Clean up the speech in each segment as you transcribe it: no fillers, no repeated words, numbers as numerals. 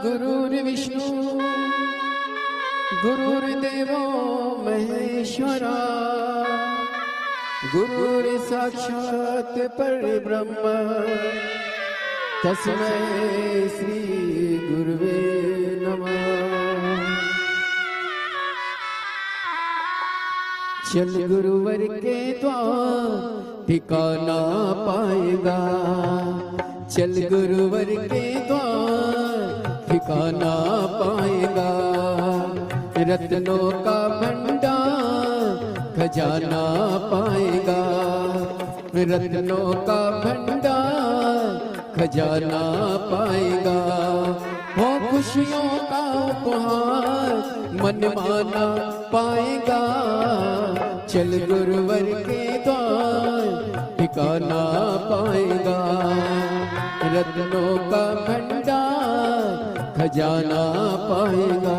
गुरुर्विष्णु गुरुर्देवो महेश्वरा गुरुर्साक्षात् परब्रह्म तस्मै श्री गुरुवे नमः। चल गुरुवर के द्वार ठिकाना पाएगा, चल गुरुवर के द्वार ठिकाना पाएगा। रत्नों का भंडार खजाना पाएगा, रत्नों का भंडार खजाना पाएगा। हो खुशियों का उपहार मन माना पाएगा। चल गुरुवर के द्वार ठिकाना पाएगा, रत्नों का भंडार खजाना पाएगा।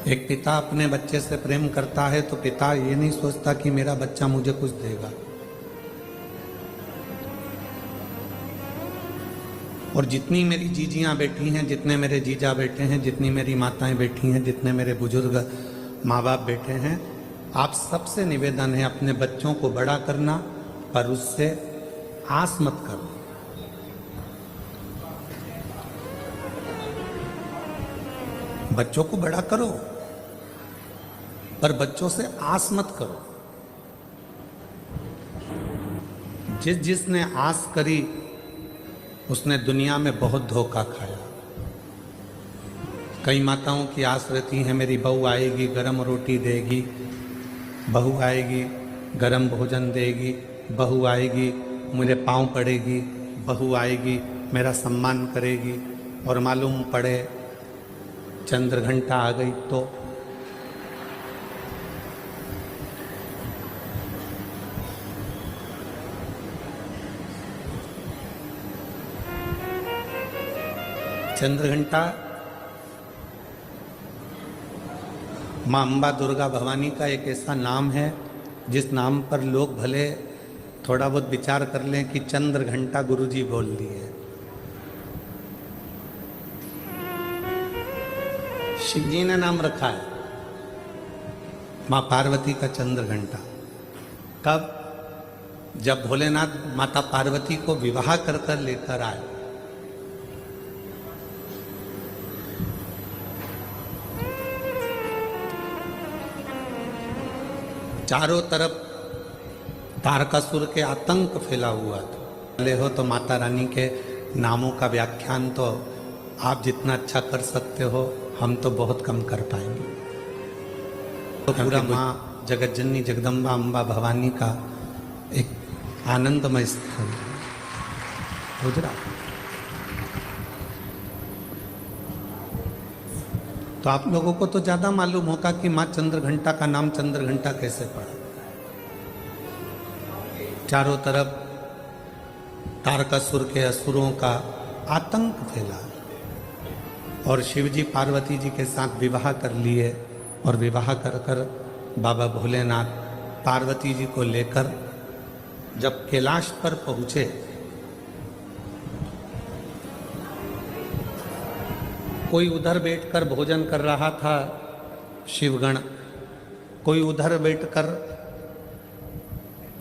एक पिता अपने बच्चे से प्रेम करता है तो पिता ये नहीं सोचता कि मेरा बच्चा मुझे कुछ देगा, और जितनी मेरी जीजियां बैठी हैं, जितने मेरे जीजा बैठे हैं, जितनी मेरी माताएं बैठी हैं, जितने मेरे बुजुर्ग माँ बाप बैठे हैं, आप सबसे निवेदन है अपने बच्चों को बड़ा करना, पर उससे आस मत करना। बच्चों को बड़ा करो पर बच्चों से आस मत करो। जिसने आस करी उसने दुनिया में बहुत धोखा खाया। कई माताओं की आस रहती है मेरी बहू आएगी गरम रोटी देगी, बहू आएगी गरम भोजन देगी, बहू आएगी मुझे पाँव पड़ेगी, बहू आएगी मेरा सम्मान करेगी, और मालूम पड़े चंद्र घंटा आ गई तो चंद्र घंटा माँ अम्बा दुर्गा भवानी का एक ऐसा नाम है जिस नाम पर लोग भले थोड़ा बहुत विचार कर लें कि चंद्र घंटा गुरुजी बोल दिए। शिव जी ने नाम रखा है माँ पार्वती का चंद्र घंटा। कब? जब भोलेनाथ माता पार्वती को विवाह कर कर लेकर आए। चारों तरफ तारकासुर के आतंक फैला हुआ था। ले हो तो माता रानी के नामों का व्याख्यान तो आप जितना अच्छा कर सकते हो हम तो बहुत कम कर पाएंगे। तो पूरा माँ जगतजननी जगदम्बा अम्बा भवानी का एक आनंदमय स्थल गुजरात। तो आप लोगों को तो ज्यादा मालूम होगा कि माँ चंद्रघंटा का नाम चंद्रघंटा कैसे पड़ा। चारों तरफ तारकासुर के असुरों का आतंक फैला और शिवजी पार्वती जी के साथ विवाह कर लिए और विवाह कर कर बाबा भोलेनाथ पार्वती जी को लेकर जब कैलाश पर पहुंचे कोई उधर बैठकर भोजन कर रहा था शिवगण, कोई उधर बैठकर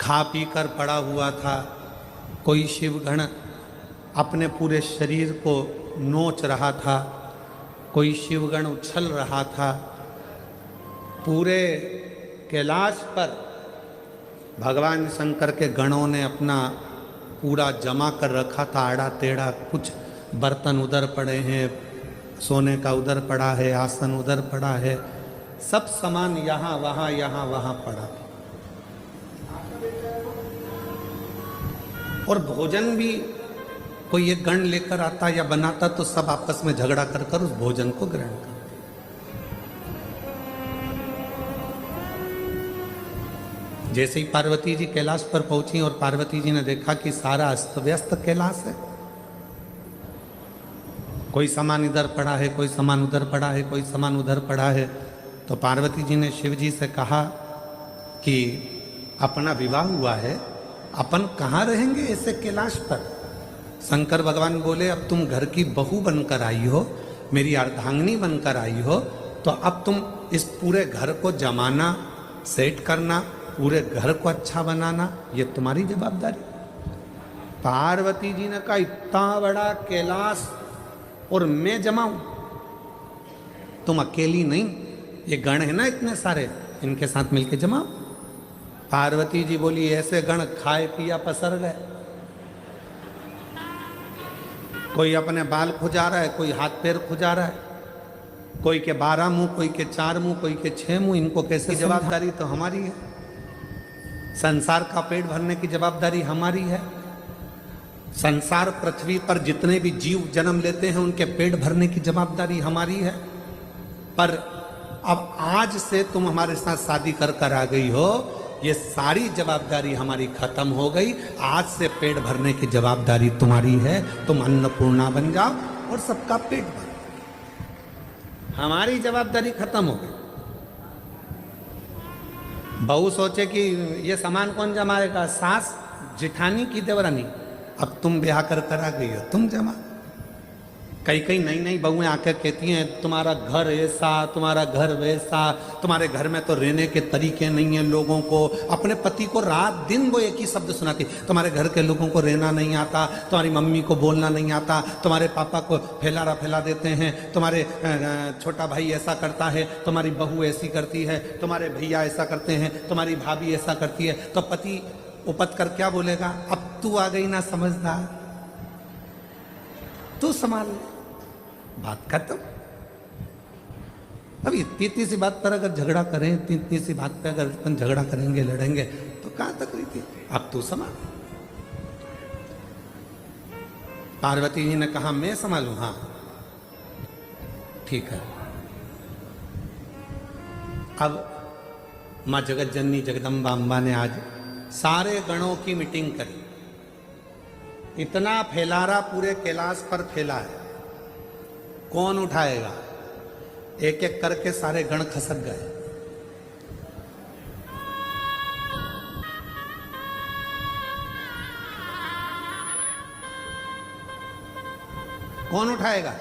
खा पी कर पड़ा हुआ था, कोई शिवगण अपने पूरे शरीर को नोच रहा था, कोई शिवगण उछल रहा था। पूरे कैलाश पर भगवान शंकर के गणों ने अपना पूरा जमा कर रखा था आड़ा टेढ़ा। कुछ बर्तन उधर पड़े हैं, सोने का उधर पड़ा है, आसन उधर पड़ा है, सब सामान यहाँ वहाँ पड़ा। और भोजन भी कोई एक गण लेकर आता या बनाता तो सब आपस में झगड़ा कर कर उस भोजन को ग्रहण करते। जैसे ही पार्वती जी कैलाश पर पहुंची और पार्वती जी ने देखा कि सारा अस्त व्यस्त कैलाश है, कोई सामान इधर पड़ा है, कोई सामान उधर पड़ा है, कोई सामान उधर पड़ा है, तो पार्वती जी ने शिव जी से कहा कि अपना विवाह हुआ है, अपन कहाँ रहेंगे ऐसे कैलाश पर। शंकर भगवान बोले अब तुम घर की बहू बनकर आई हो, मेरी अर्धांगिनी बनकर आई हो, तो अब तुम इस पूरे घर को जमाना, सेट करना, पूरे घर को अच्छा बनाना, ये तुम्हारी जवाबदारी। पार्वती जी ने कहा इतना बड़ा कैलाश और मैं जमाऊं, तुम अकेली नहीं, ये गण है ना इतने सारे, इनके साथ मिलके जमाओ। पार्वती जी बोली ऐसे गण खाए पिया पसर गए, कोई अपने बाल खुजा रहा है, कोई हाथ पैर खुजा रहा है, कोई के 12 मुंह, कोई के 4 मुंह, कोई के 6 मुंह, इनको कैसे जवाबदारी तो हमारी है। संसार का पेट भरने की जवाबदारी हमारी है। संसार पृथ्वी पर जितने भी जीव जन्म लेते हैं उनके पेट भरने की जवाबदारी हमारी है। पर अब आज से तुम हमारे साथ शादी कर कर आ गई हो, ये सारी जवाबदारी हमारी खत्म हो गई। आज से पेट भरने की जवाबदारी तुम्हारी है, तुम अन्नपूर्णा बन जाओ और सबका पेट भर। हमारी जवाबदारी खत्म हो गई। बहू सोचे कि ये सामान कौन जमाएगा, सास जिठानी की देवरानी। अब तुम ब्याह कर कर आ गई हो, तुम जमा। कई नई नई बहुएं आकर कहती हैं तुम्हारा घर ऐसा, तुम्हारा घर वैसा, तुम्हारे घर में तो रहने के तरीके नहीं है लोगों को। अपने पति को रात दिन वो एक ही शब्द सुनाती, तुम्हारे घर के लोगों को रहना नहीं आता, तुम्हारी मम्मी को बोलना नहीं आता, तुम्हारे पापा को फैला देते हैं, तुम्हारे छोटा भाई ऐसा करता है, तुम्हारी बहू ऐसी करती है, तुम्हारे भैया ऐसा करते हैं, तुम्हारी भाभी ऐसा करती है। तो पति उपत कर क्या बोलेगा, अब तू आ गई ना समझदार, तू संभाल, बात खत्म। अब इतनी सी बात पर अगर झगड़ा करें, इतनी सी बात पर अगर अपन झगड़ा करेंगे, लड़ेंगे, तो कहां तक रही थी। अब तू संभाल। पार्वती जी ने कहा मैं संभालू, हाँ ठीक है। अब मां जगत जननी जगदम्बा अम्बा ने आज सारे गणों की मीटिंग करी। इतना फैलारा पूरे कैलाश पर फैला है, कौन उठाएगा। एक एक करके सारे गण खसक गए। कौन उठाएगा?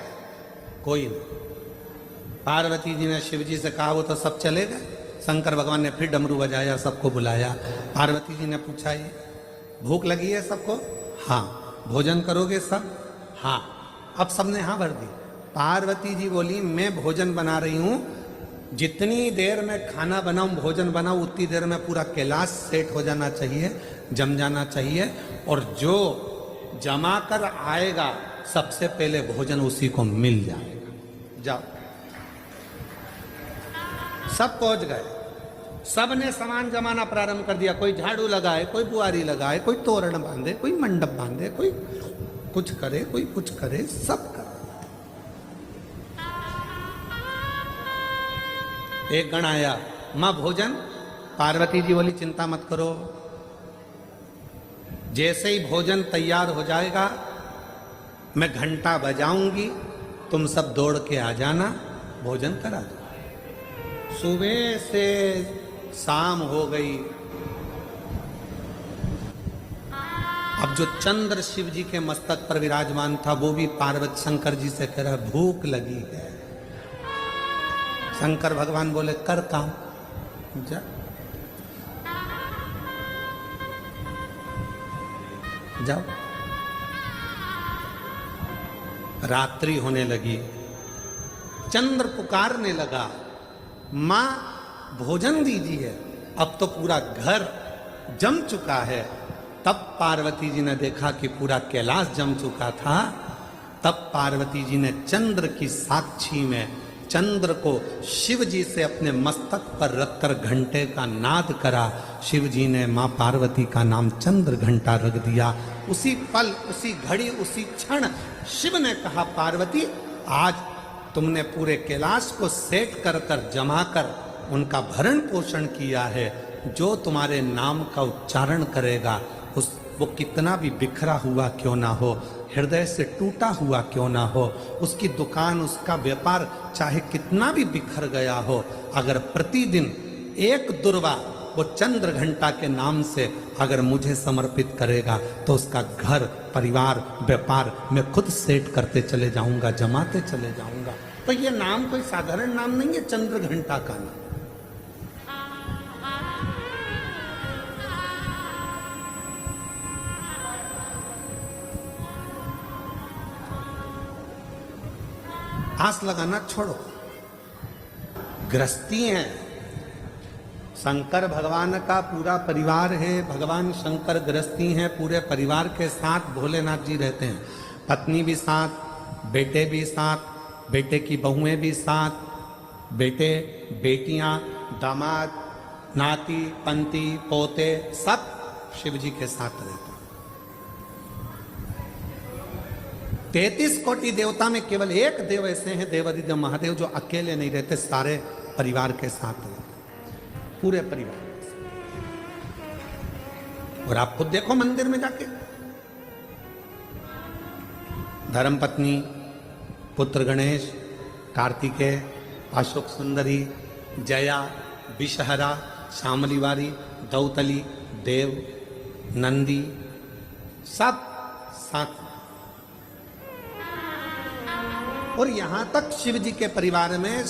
कोई नहीं। पार्वती जी ने शिव जी से कहा, वो तो सब चले गए। शंकर भगवान ने फिर डमरू बजाया, सबको बुलाया। पार्वती जी ने पूछा, ये भूख लगी है सबको? हाँ। भोजन करोगे सब? हाँ। अब सबने हाँ भर दी। पार्वती जी बोली, मैं भोजन बना रही हूं, जितनी देर में खाना बनाऊं, भोजन बनाऊं, उतनी देर में पूरा कैलाश सेट हो जाना चाहिए, जम जाना चाहिए, और जो जमा कर आएगा सबसे पहले भोजन उसी को मिल जाएगा। जाओ। सब पहुंच गए, सब ने सामान जमाना प्रारंभ कर दिया। कोई झाड़ू लगाए, कोई बुआरी लगाए, कोई तोरण बांधे, कोई मंडप बांधे, कोई कुछ करे, कोई कुछ करे, सब करे। एक गण आया, मां भोजन। पार्वती जी बोली, चिंता मत करो, जैसे ही भोजन तैयार हो जाएगा मैं घंटा बजाऊंगी, तुम सब दौड़ के आ जाना, भोजन करा दो। सुबह से शाम हो गई। अब जो चंद्र शिव जी के मस्तक पर विराजमान था, वो भी पार्वती शंकर जी से कह रहा, भूख लगी है। शंकर भगवान बोले, कर काम, जा। जाओ। रात्रि होने लगी, चंद्र पुकारने लगा, मां भोजन दीजिए। अब तो पूरा घर जम चुका है। तब पार्वती जी ने देखा कि पूरा कैलाश जम चुका था। तब पार्वती जी ने चंद्र की साक्षी में चंद्र को शिव जी से अपने मस्तक पर रखकर घंटे का नाद करा। शिव जी ने मां पार्वती का नाम चंद्र घंटा रख दिया। उसी पल, उसी घड़ी, उसी क्षण शिव ने कहा, पार्वती आज तुमने पूरे कैलाश को सेट कर कर जमा कर उनका भरण पोषण किया है। जो तुम्हारे नाम का उच्चारण करेगा, वो कितना भी बिखरा हुआ क्यों ना हो, हृदय से टूटा हुआ क्यों ना हो, उसकी दुकान, उसका व्यापार चाहे कितना भी बिखर गया हो, अगर प्रतिदिन एक दुर्वा वो चंद्र घंटा के नाम से अगर मुझे समर्पित करेगा, तो उसका घर, परिवार, व्यापार मैं खुद सेट करते चले जाऊंगा, जमाते चले जाऊंगा। तो ये नाम कोई साधारण नाम नहीं है, चंद्र घंटा का नाम। आस लगाना छोड़ो, गृहस्थी है। शंकर भगवान का पूरा परिवार है, भगवान शंकर गृहस्थी हैं, पूरे परिवार के साथ भोलेनाथ जी रहते हैं। पत्नी भी साथ, बेटे भी साथ, बेटे की बहुएं भी साथ, बेटे, बेटियां, दामाद, नाती, पंती, पोते, सब शिव जी के साथ रहते हैं। 33 कोटि देवता में केवल एक देव ऐसे हैं, देवादिदेव महादेव, जो अकेले नहीं रहते, सारे परिवार के साथ रहते, पूरे परिवार। और आप खुद देखो मंदिर में जाके, धर्मपत्नी, पुत्र गणेश, कार्तिकेय, अशोक सुंदरी, जया, विषहरा, श्यामलीवारी, दौतली, देव, नंदी, सब साथ। और यहां तक शिव जी के परिवार में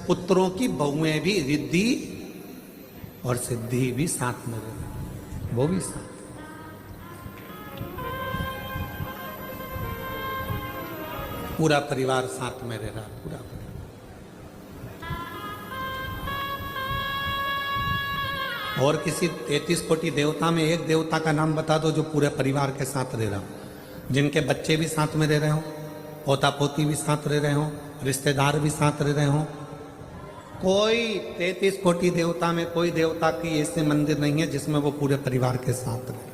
पुत्रों की बहुएं भी, रिद्धि और सिद्धि भी साथ में रहे, वो भी साथ। पूरा परिवार साथ में रह रहा, पूरा परिवार। और किसी 33 कोटि देवता में एक देवता का नाम बता दो जो पूरे परिवार के साथ रह रहा हो, जिनके बच्चे भी साथ में रह रहे हो, पोता पोती भी साथ रह रहे हो, रिश्तेदार भी साथ रह रहे हो। कोई 33 कोटि देवता में कोई देवता की ऐसे मंदिर नहीं है जिसमें वो पूरे परिवार के साथ रहे।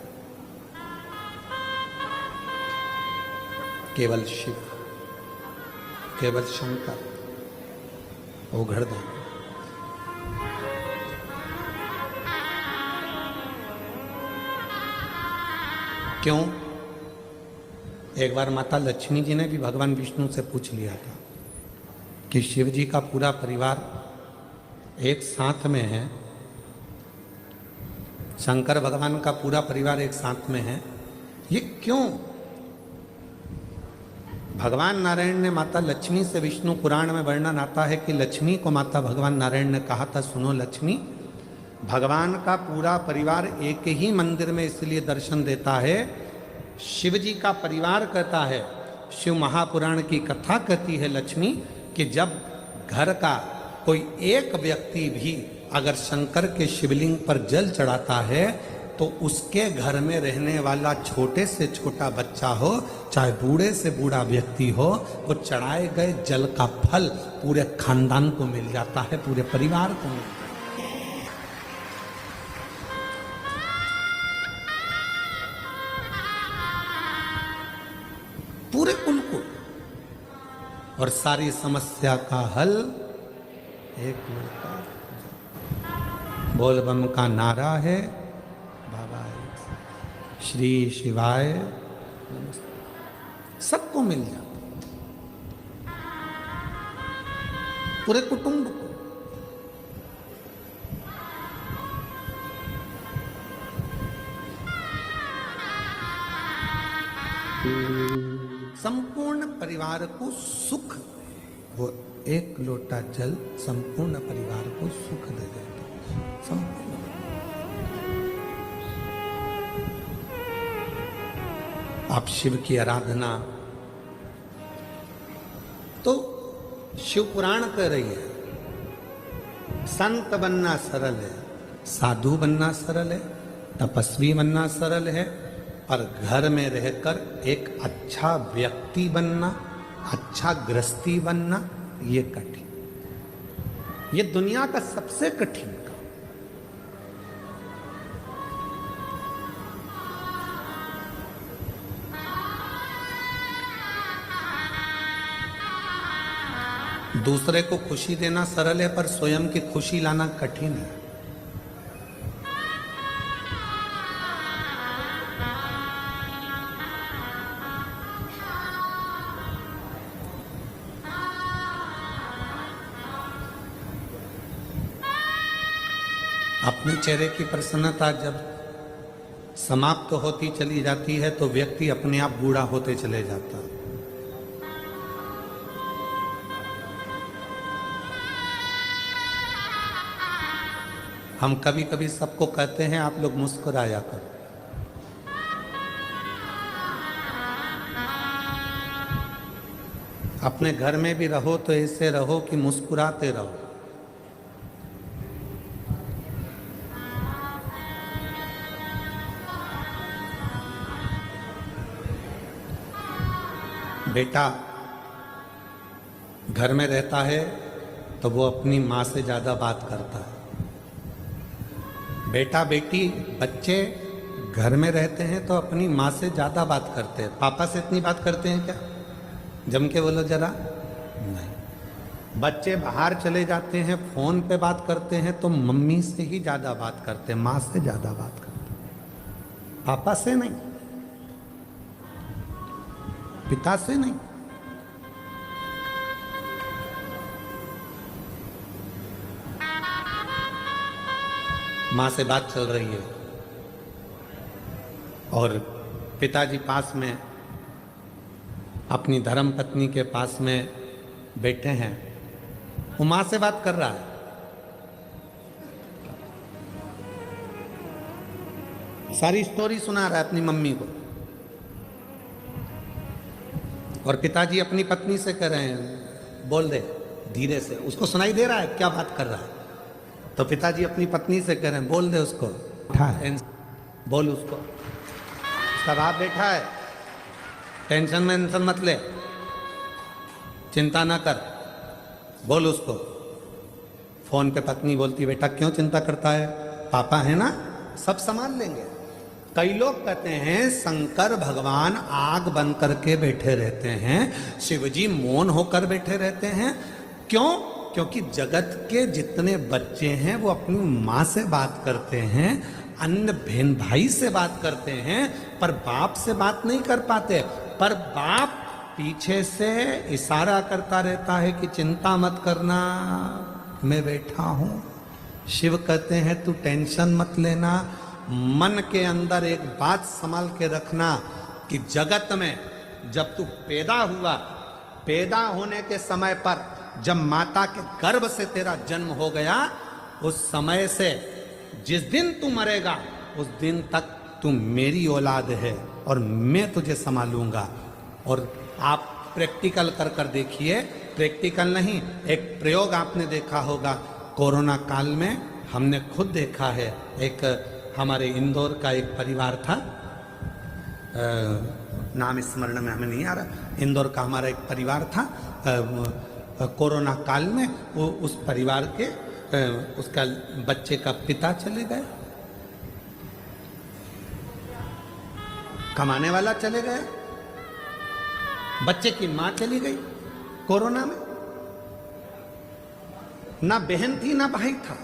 केवल शिव, केवल शंकर, वो घड़दान। क्यों? एक बार माता लक्ष्मी जी ने भी भगवान विष्णु से पूछ लिया था, कि शिव जी का पूरा परिवार एक साथ में है, शंकर भगवान का पूरा परिवार एक साथ में है। ये क्यों? भगवान नारायण ने माता लक्ष्मी से, विष्णु पुराण में वर्णन आता है कि लक्ष्मी को माता भगवान नारायण ने कहा था, सुनो लक्ष्मी, भगवान का पूरा परिवार एक ही मंदिर में इसलिए दर्शन देता है। शिव जी का परिवार कहता है, शिव महापुराण की कथा कहती है लक्ष्मी, कि जब घर का कोई एक व्यक्ति भी अगर शंकर के शिवलिंग पर जल चढ़ाता है तो उसके घर में रहने वाला छोटे से छोटा बच्चा हो, चाहे बूढ़े से बूढ़ा व्यक्ति हो, वो चढ़ाए गए जल का फल पूरे खानदान को मिल जाता है, पूरे परिवार को मिल जाता है। पूरे कुल को। और सारी समस्या का हल एक लड़का बोल बम का नारा है, बाबा श्री शिवाय नमस्ते, सबको मिल जाता, पूरे कुटुंब को। संपूर्ण परिवार को सुख, वो एक लोटा जल संपूर्ण परिवार को सुख दे देता है। संपूर्ण आप शिव की आराधना, तो शिव पुराण कह रही है, संत बनना सरल है, साधु बनना सरल है, तपस्वी बनना सरल है, पर घर में रहकर एक अच्छा व्यक्ति बनना, अच्छा गृहस्थी बनना, ये कठिन, ये दुनिया का सबसे कठिन काम। दूसरे को खुशी देना सरल है, पर स्वयं की खुशी लाना कठिन है। अपने चेहरे की प्रसन्नता जब समाप्त होती चली जाती है तो व्यक्ति अपने आप बूढ़ा होते चले जाता है। हम कभी कभी सबको कहते हैं, आप लोग मुस्कुराया करो। अपने घर में भी रहो तो ऐसे रहो कि मुस्कुराते रहो। बेटा घर में रहता है तो वो अपनी माँ से ज़्यादा बात करता है। बेटा बेटी बच्चे घर में रहते हैं तो अपनी माँ से ज़्यादा बात करते हैं। पापा से इतनी बात करते हैं क्या? जम के बोलो जरा। नहीं। बच्चे बाहर चले जाते हैं, फ़ोन पे बात करते हैं तो मम्मी से ही ज़्यादा बात करते हैं, माँ से ज़्यादा बात करते हैं, पापा से नहीं, पिता से नहीं। मां से बात चल रही है और पिताजी पास में अपनी धर्म पत्नी के पास में बैठे हैं, वो मां से बात कर रहा है। सारी स्टोरी सुना रहा है अपनी मम्मी को, और पिताजी अपनी पत्नी से कह रहे हैं, बोल दे धीरे से। उसको सुनाई दे रहा है क्या बात कर रहा है, तो पिताजी अपनी पत्नी से कह रहे हैं, बोल दे उसको, बोल उसको, उसका बाप बैठा है, टेंशन में मत ले, चिंता ना कर, बोल उसको। फोन पे पत्नी बोलती, बेटा क्यों चिंता करता है, पापा है ना, सब संभाल लेंगे। कई लोग कहते हैं शंकर भगवान आग बन करके बैठे रहते हैं, शिवजी मौन होकर बैठे रहते हैं। क्यों? क्योंकि जगत के जितने बच्चे हैं वो अपनी माँ से बात करते हैं, अन्य बहन भाई से बात करते हैं, पर बाप से बात नहीं कर पाते। पर बाप पीछे से इशारा करता रहता है कि चिंता मत करना, मैं बैठा हूं। शिव कहते हैं तू टेंशन मत लेना। मन के अंदर एक बात संभाल के रखना कि जगत में जब तू पैदा हुआ, पैदा होने के समय पर जब माता के गर्भ से तेरा जन्म हो गया, उस समय से जिस दिन तू मरेगा उस दिन तक तू मेरी औलाद है और मैं तुझे संभालूंगा। और आप प्रैक्टिकल कर कर देखिए, प्रैक्टिकल नहीं, एक प्रयोग आपने देखा होगा कोरोना काल में, हमने खुद देखा है। एक हमारे इंदौर का एक परिवार था, नाम स्मरण में हमें नहीं आ रहा, इंदौर का हमारा एक परिवार था। कोरोना काल में वो उस परिवार के उसका बच्चे का पिता चले गए, कमाने वाला चले गए, बच्चे की मां चली गई कोरोना में, ना बहन थी ना भाई था।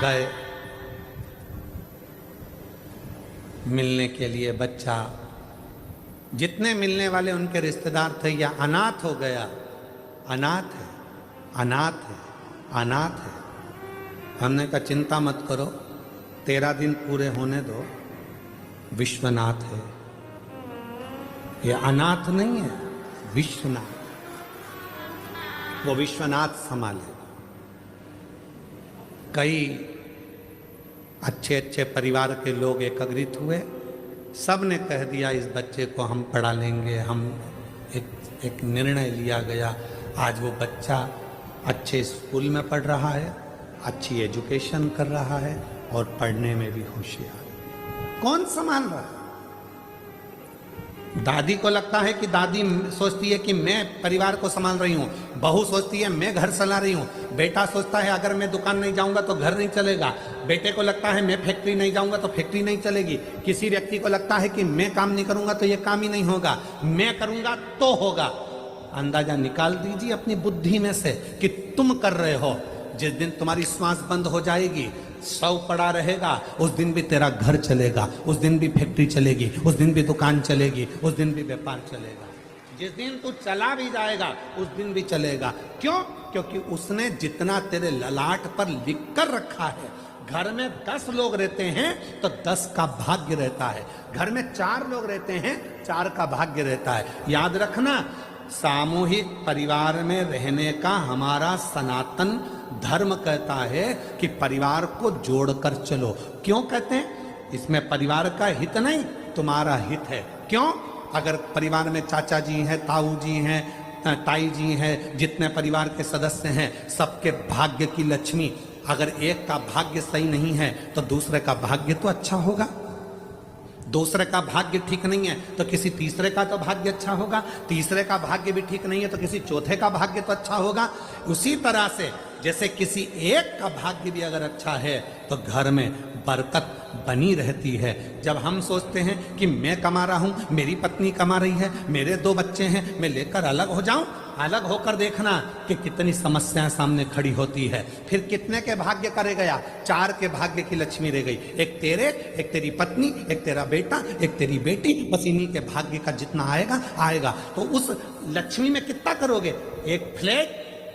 गए मिलने के लिए बच्चा, जितने मिलने वाले उनके रिश्तेदार थे, या अनाथ हो गया। अनाथ है, अनाथ है, अनाथ है। हमने कहा चिंता मत करो, 13 दिन पूरे होने दो, विश्वनाथ है। ये अनाथ नहीं है, विश्वनाथ, वो विश्वनाथ संभाले। कई अच्छे अच्छे परिवार के लोग एकत्रित हुए, सब ने कह दिया इस बच्चे को हम पढ़ा लेंगे। हम एक निर्णय लिया गया, आज वो बच्चा अच्छे स्कूल में पढ़ रहा है, अच्छी एजुकेशन कर रहा है और पढ़ने में भी होशियार। कौन संभाल रहा है? दादी को लगता है कि दादी सोचती है कि मैं परिवार को संभाल रही हूँ, बहू सोचती है मैं घर चला रही हूँ, बेटा सोचता है अगर मैं दुकान नहीं जाऊंगा तो घर नहीं चलेगा, बेटे को लगता है मैं फैक्ट्री नहीं जाऊंगा तो फैक्ट्री नहीं चलेगी, किसी व्यक्ति को लगता है कि मैं काम नहीं करूंगा तो ये काम ही नहीं होगा, मैं करूंगा तो होगा। अंदाजा निकाल दीजिए अपनी बुद्धि में से कि तुम कर रहे हो। जिस दिन तुम्हारी श्वास बंद हो जाएगी, शव पड़ा रहेगा, उस दिन भी तेरा घर चलेगा, उस दिन भी फैक्ट्री चलेगी, उस दिन भी दुकान चलेगी, उस दिन भी व्यापार चलेगा। जिस दिन तू चला भी जाएगा उस दिन भी चलेगा। क्यों? क्योंकि उसने जितना तेरे ललाट पर लिख कर रखा है। घर में 10 लोग रहते हैं तो 10 का भाग्य रहता है, घर में 4 लोग रहते हैं 4 का भाग्य रहता है। याद रखना, सामूहिक परिवार में रहने का हमारा सनातन धर्म कहता है कि परिवार को जोड़कर चलो। क्यों कहते हैं? इसमें परिवार का हित नहीं, तुम्हारा हित है। क्यों? अगर परिवार में चाचा जी हैं, ताऊ जी हैं, ताई जी हैं, जितने परिवार के सदस्य हैं, सबके भाग्य की लक्ष्मी, अगर एक का भाग्य सही नहीं है तो दूसरे का भाग्य तो अच्छा होगा। दूसरे का भाग्य ठीक नहीं है तो किसी तीसरे का तो भाग्य अच्छा होगा, तीसरे का भाग्य भी ठीक नहीं है तो किसी चौथे का भाग्य तो अच्छा होगा। उसी तरह से जैसे किसी एक का भाग्य भी अगर अच्छा है तो घर में बरकत बनी रहती है। जब हम सोचते हैं कि मैं कमा रहा हूं, मेरी पत्नी कमा रही है, मेरे 2 बच्चे हैं, मैं लेकर अलग हो जाऊं, अलग होकर देखना कि कितनी समस्याएं सामने खड़ी होती है। फिर कितने के भाग्य करे गया? 4 के भाग्य की लक्ष्मी रह गई, एक तेरे, एक तेरी पत्नी, एक तेरा बेटा, एक तेरी बेटी, बस इन्हीं के भाग्य का जितना आएगा आएगा। तो उस लक्ष्मी में कितना करोगे? एक फ्लैट,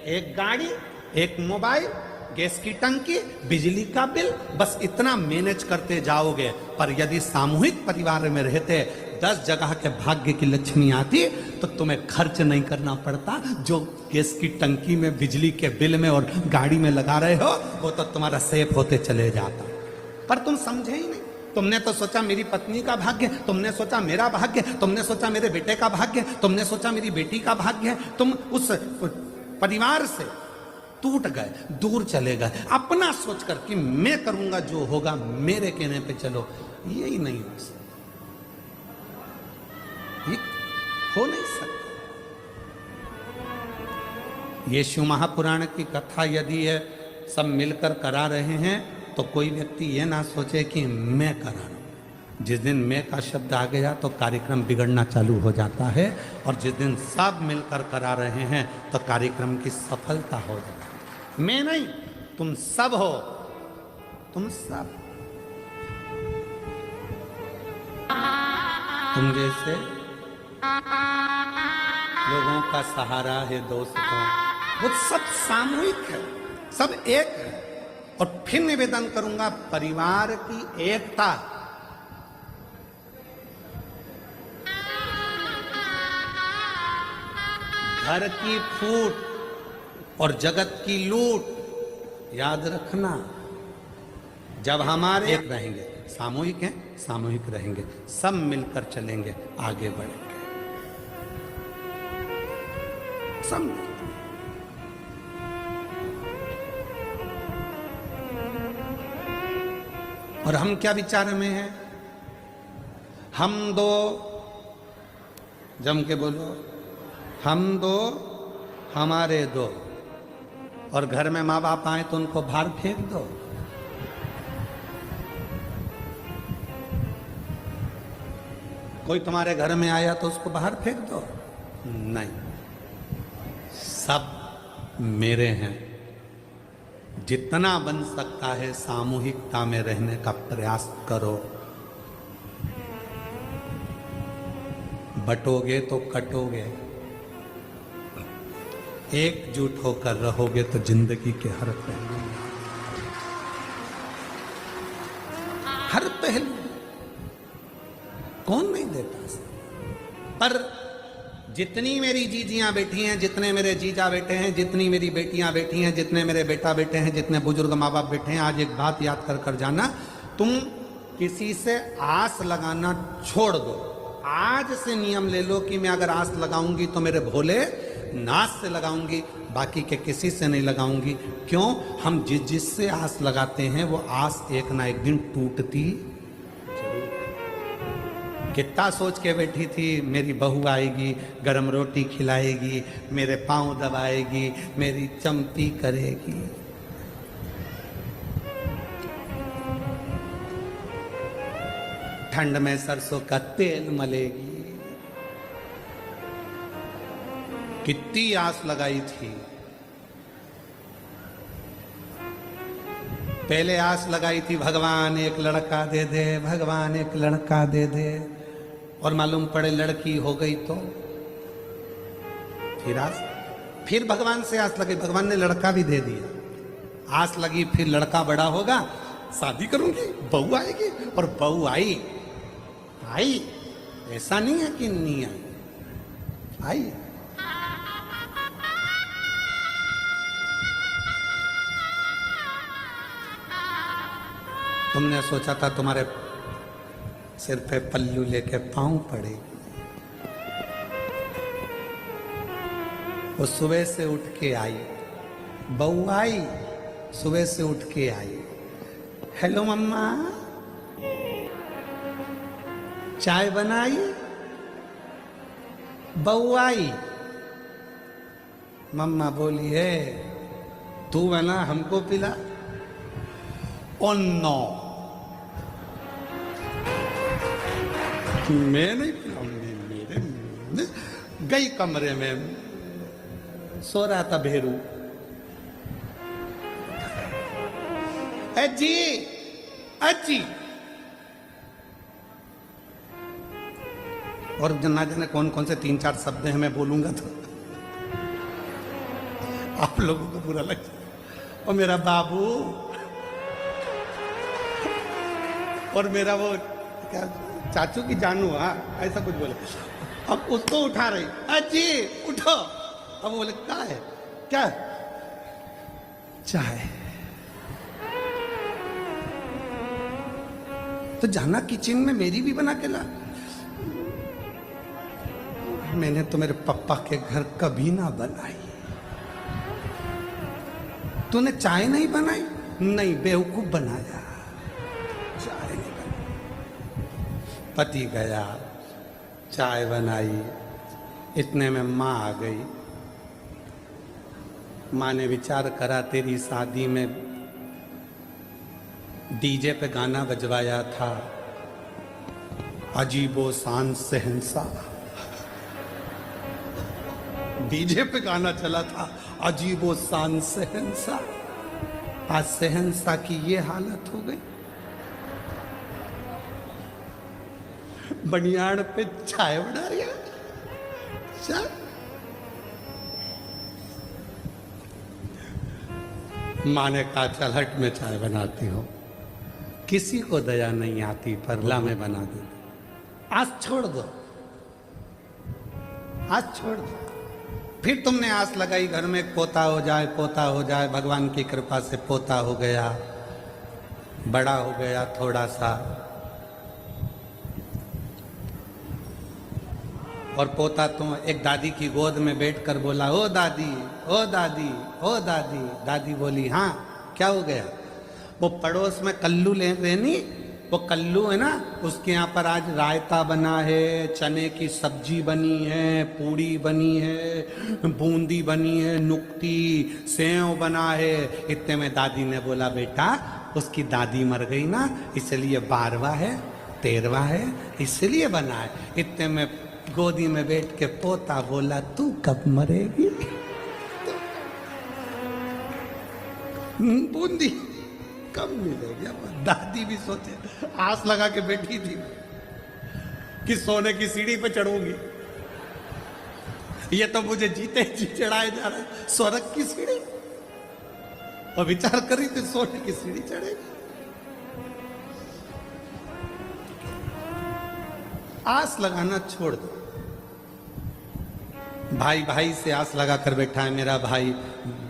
एक गाड़ी, एक मोबाइल, गैस की टंकी, बिजली का बिल, बस इतना मैनेज करते जाओगे। पर यदि सामूहिक परिवार में रहते 10 जगह के भाग्य की लक्ष्मी आती तो तुम्हें खर्च नहीं करना पड़ता। जो गैस की टंकी में, बिजली के बिल में और गाड़ी में लगा रहे हो वो तो तुम्हारा सेफ होते चले जाता। पर तुम समझे ही नहीं। तुमने तो सोचा मेरी पत्नी का भाग्य, तुमने सोचा मेरा भाग्य, तुमने सोचा मेरे बेटे का भाग्य, तुमने सोचा मेरी बेटी का भाग्य है। तुम उस परिवार से टूट गए, दूर चले गए, अपना सोचकर कि मैं करूंगा जो होगा, मेरे कहने पे चलो। यही नहीं हो सकता, ये हो नहीं सकता। यीशु महापुराण की कथा यदि है सब मिलकर करा रहे हैं तो कोई व्यक्ति ये ना सोचे कि मैं करा रहा हूं। जिस दिन मैं का शब्द आ गया तो कार्यक्रम बिगड़ना चालू हो जाता है, और जिस दिन सब मिलकर करा रहे हैं तो कार्यक्रम की सफलता हो जाती है। मैं नहीं, तुम सब हो, तुम सब। तुम जैसे लोगों का सहारा है दोस्तों, वो सब सामूहिक है, सब एक है। और फिर निवेदन करूंगा, परिवार की एकता, घर की फूट और जगत की लूट, याद रखना। जब हमारे एक रहेंगे, सामूहिक हैं, सामूहिक रहेंगे, सब मिलकर चलेंगे, आगे बढ़ेंगे, सब मिलकर। और हम क्या विचार में हैं? हम दो, जम के बोलो, हम दो हमारे दो। और घर में माँ बाप आए तो उनको बाहर फेंक दो। कोई तुम्हारे घर में आया तो उसको बाहर फेंक दो? नहीं, सब मेरे हैं। जितना बन सकता है सामूहिकता में रहने का प्रयास करो। बटोगे तो कटोगे, एकजुट होकर रहोगे तो जिंदगी के हर पहलू, हर पहलू कौन नहीं देता। पर जितनी मेरी जीजियां बैठी हैं, जितने मेरे जीजा बैठे हैं, जितनी मेरी बेटियां बैठी हैं, जितने मेरे बेटा बैठे हैं, जितने बुजुर्ग माँ बाप बैठे हैं, आज एक बात याद कर कर जाना, तुम किसी से आस लगाना छोड़ दो। आज से नियम ले लो कि मैं अगर आस लगाऊंगी तो मेरे भोले नाथ से लगाऊंगी, बाकी के किसी से नहीं लगाऊंगी। क्यों? हम जिससे आस लगाते हैं वो आस एक ना एक दिन टूटती। कितना सोच के बैठी थी, मेरी बहू आएगी, गरम रोटी खिलाएगी, मेरे पांव दबाएगी, मेरी चंपी करेगी। ठंड में सरसों का तेल मलेगी। कितनी आस लगाई थी। पहले आस लगाई थी, भगवान एक लड़का दे दे, भगवान एक लड़का दे दे। और मालूम पड़े लड़की हो गई तो फिर भगवान से आस लगी, भगवान ने लड़का भी दे दिया। आस लगी, फिर लड़का बड़ा होगा, शादी करूंगी, बहू आएगी। और बहू आई, ऐसा नहीं है कि नहीं आई। तुमने सोचा था तुम्हारे सिर पे पल्लू लेके पांव पड़ेगी। वो सुबह से उठ के आई, बहू आई, सुबह से उठ के आई। हेलो मम्मा, चाय बनाई? बहू आई, मम्मा बोली है तू बना हमको पिला। ओ नो, मैं नहीं पिलाऊंगी। मेरे गई कमरे में, सो रहा था भेरू। अजी अजी, और ना जाने कौन कौन से 3-4 शब्द हैं, मैं बोलूंगा तो आप लोगों को बुरा लग जाए। और मेरा बाबू, और मेरा वो क्या चाचू की जानू, हाँ ऐसा कुछ बोले। अब उसको उठा रही, अजी उठो। अब बोले क्या है, क्या चाय? तो जाना किचन में, मेरी भी बना के ला। मैंने तो मेरे पापा के घर कभी ना बनाई। तूने चाय नहीं बनाई? नहीं, बेवकूफ बनाया, चाय नहीं बनाई। पति गया, चाय बनाई, इतने में माँ आ गई। माँ ने विचार करा, तेरी शादी में डीजे पे गाना बजवाया था, अजीबो शान शहंशाह, डीजे पे गाना चला था, अजीबो शान शहंशाह। आज शहंशाह की ये हालत हो गई। बनियान पे चाय बना रही है। चाय माँ ने कहा चल हट में चाय बनाती हो। किसी को दया नहीं आती, परला में बना दे। आज छोड़ दो, आज छोड़ दो। फिर तुमने आस लगाई घर में पोता हो जाए, पोता हो जाए। भगवान की कृपा से पोता हो गया, बड़ा हो गया थोड़ा सा। और पोता तो एक दादी की गोद में बैठकर बोला, ओ दादी, ओ दादी, ओ दादी। दादी बोली, हाँ क्या हो गया? वो पड़ोस में कल्लू ले रहे नहीं, वो कल्लू है ना, उसके यहाँ पर आज रायता बना है, चने की सब्जी बनी है, पूड़ी बनी है, बूंदी बनी है, नुक्ती, सेव बना है। इतने में दादी ने बोला, बेटा उसकी दादी मर गई ना, इसलिए 12वां है, 13वां है, इसलिए बना है। इतने में गोदी में बैठ के पोता बोला, तू कब मरेगी? बूंदी कब मिलेगी? दादी भी सोचे, आस लगा के बैठी थी कि सोने की सीढ़ी पे चढ़ूंगी। ये तो मुझे जीते जी चढ़ाए जा रहा है स्वर्ग की सीढ़ी, और विचार करी थी सोने की सीढ़ी चढ़ेगी। आस लगाना छोड़ दो। भाई भाई से आस लगा कर बैठा है मेरा भाई,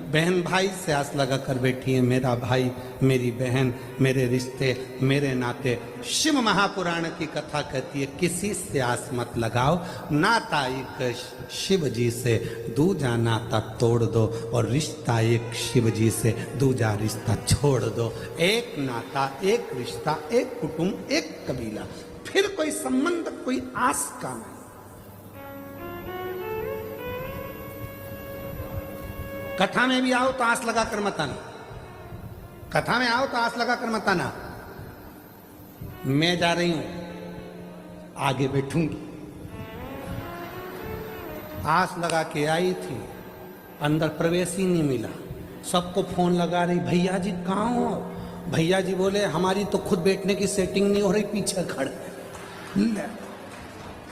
बहन भाई से आस लगा कर बैठी है मेरा भाई, मेरी बहन, मेरे रिश्ते, मेरे नाते। शिव महापुराण की कथा कहती है, किसी से आस मत लगाओ, नाता एक शिव जी से, दूजा नाता तोड़ दो, और रिश्ता एक शिव जी से, दूजा रिश्ता छोड़ दो। एक नाता, एक रिश्ता, एक कुटुंब, एक कबीला, फिर कोई संबंध, कोई आस का नहीं। कथा में भी आओ तो आस लगा कर मत आना, कथा में आओ तो आस लगा कर मत आना। मैं जा रही हूं, आगे बैठूंगी। आस लगा के आई थी, अंदर प्रवेश ही नहीं मिला। सबको फोन लगा रही, भैया जी कहाँ हो? भैया जी बोले, हमारी तो खुद बैठने की सेटिंग नहीं हो रही, पीछे खड़े।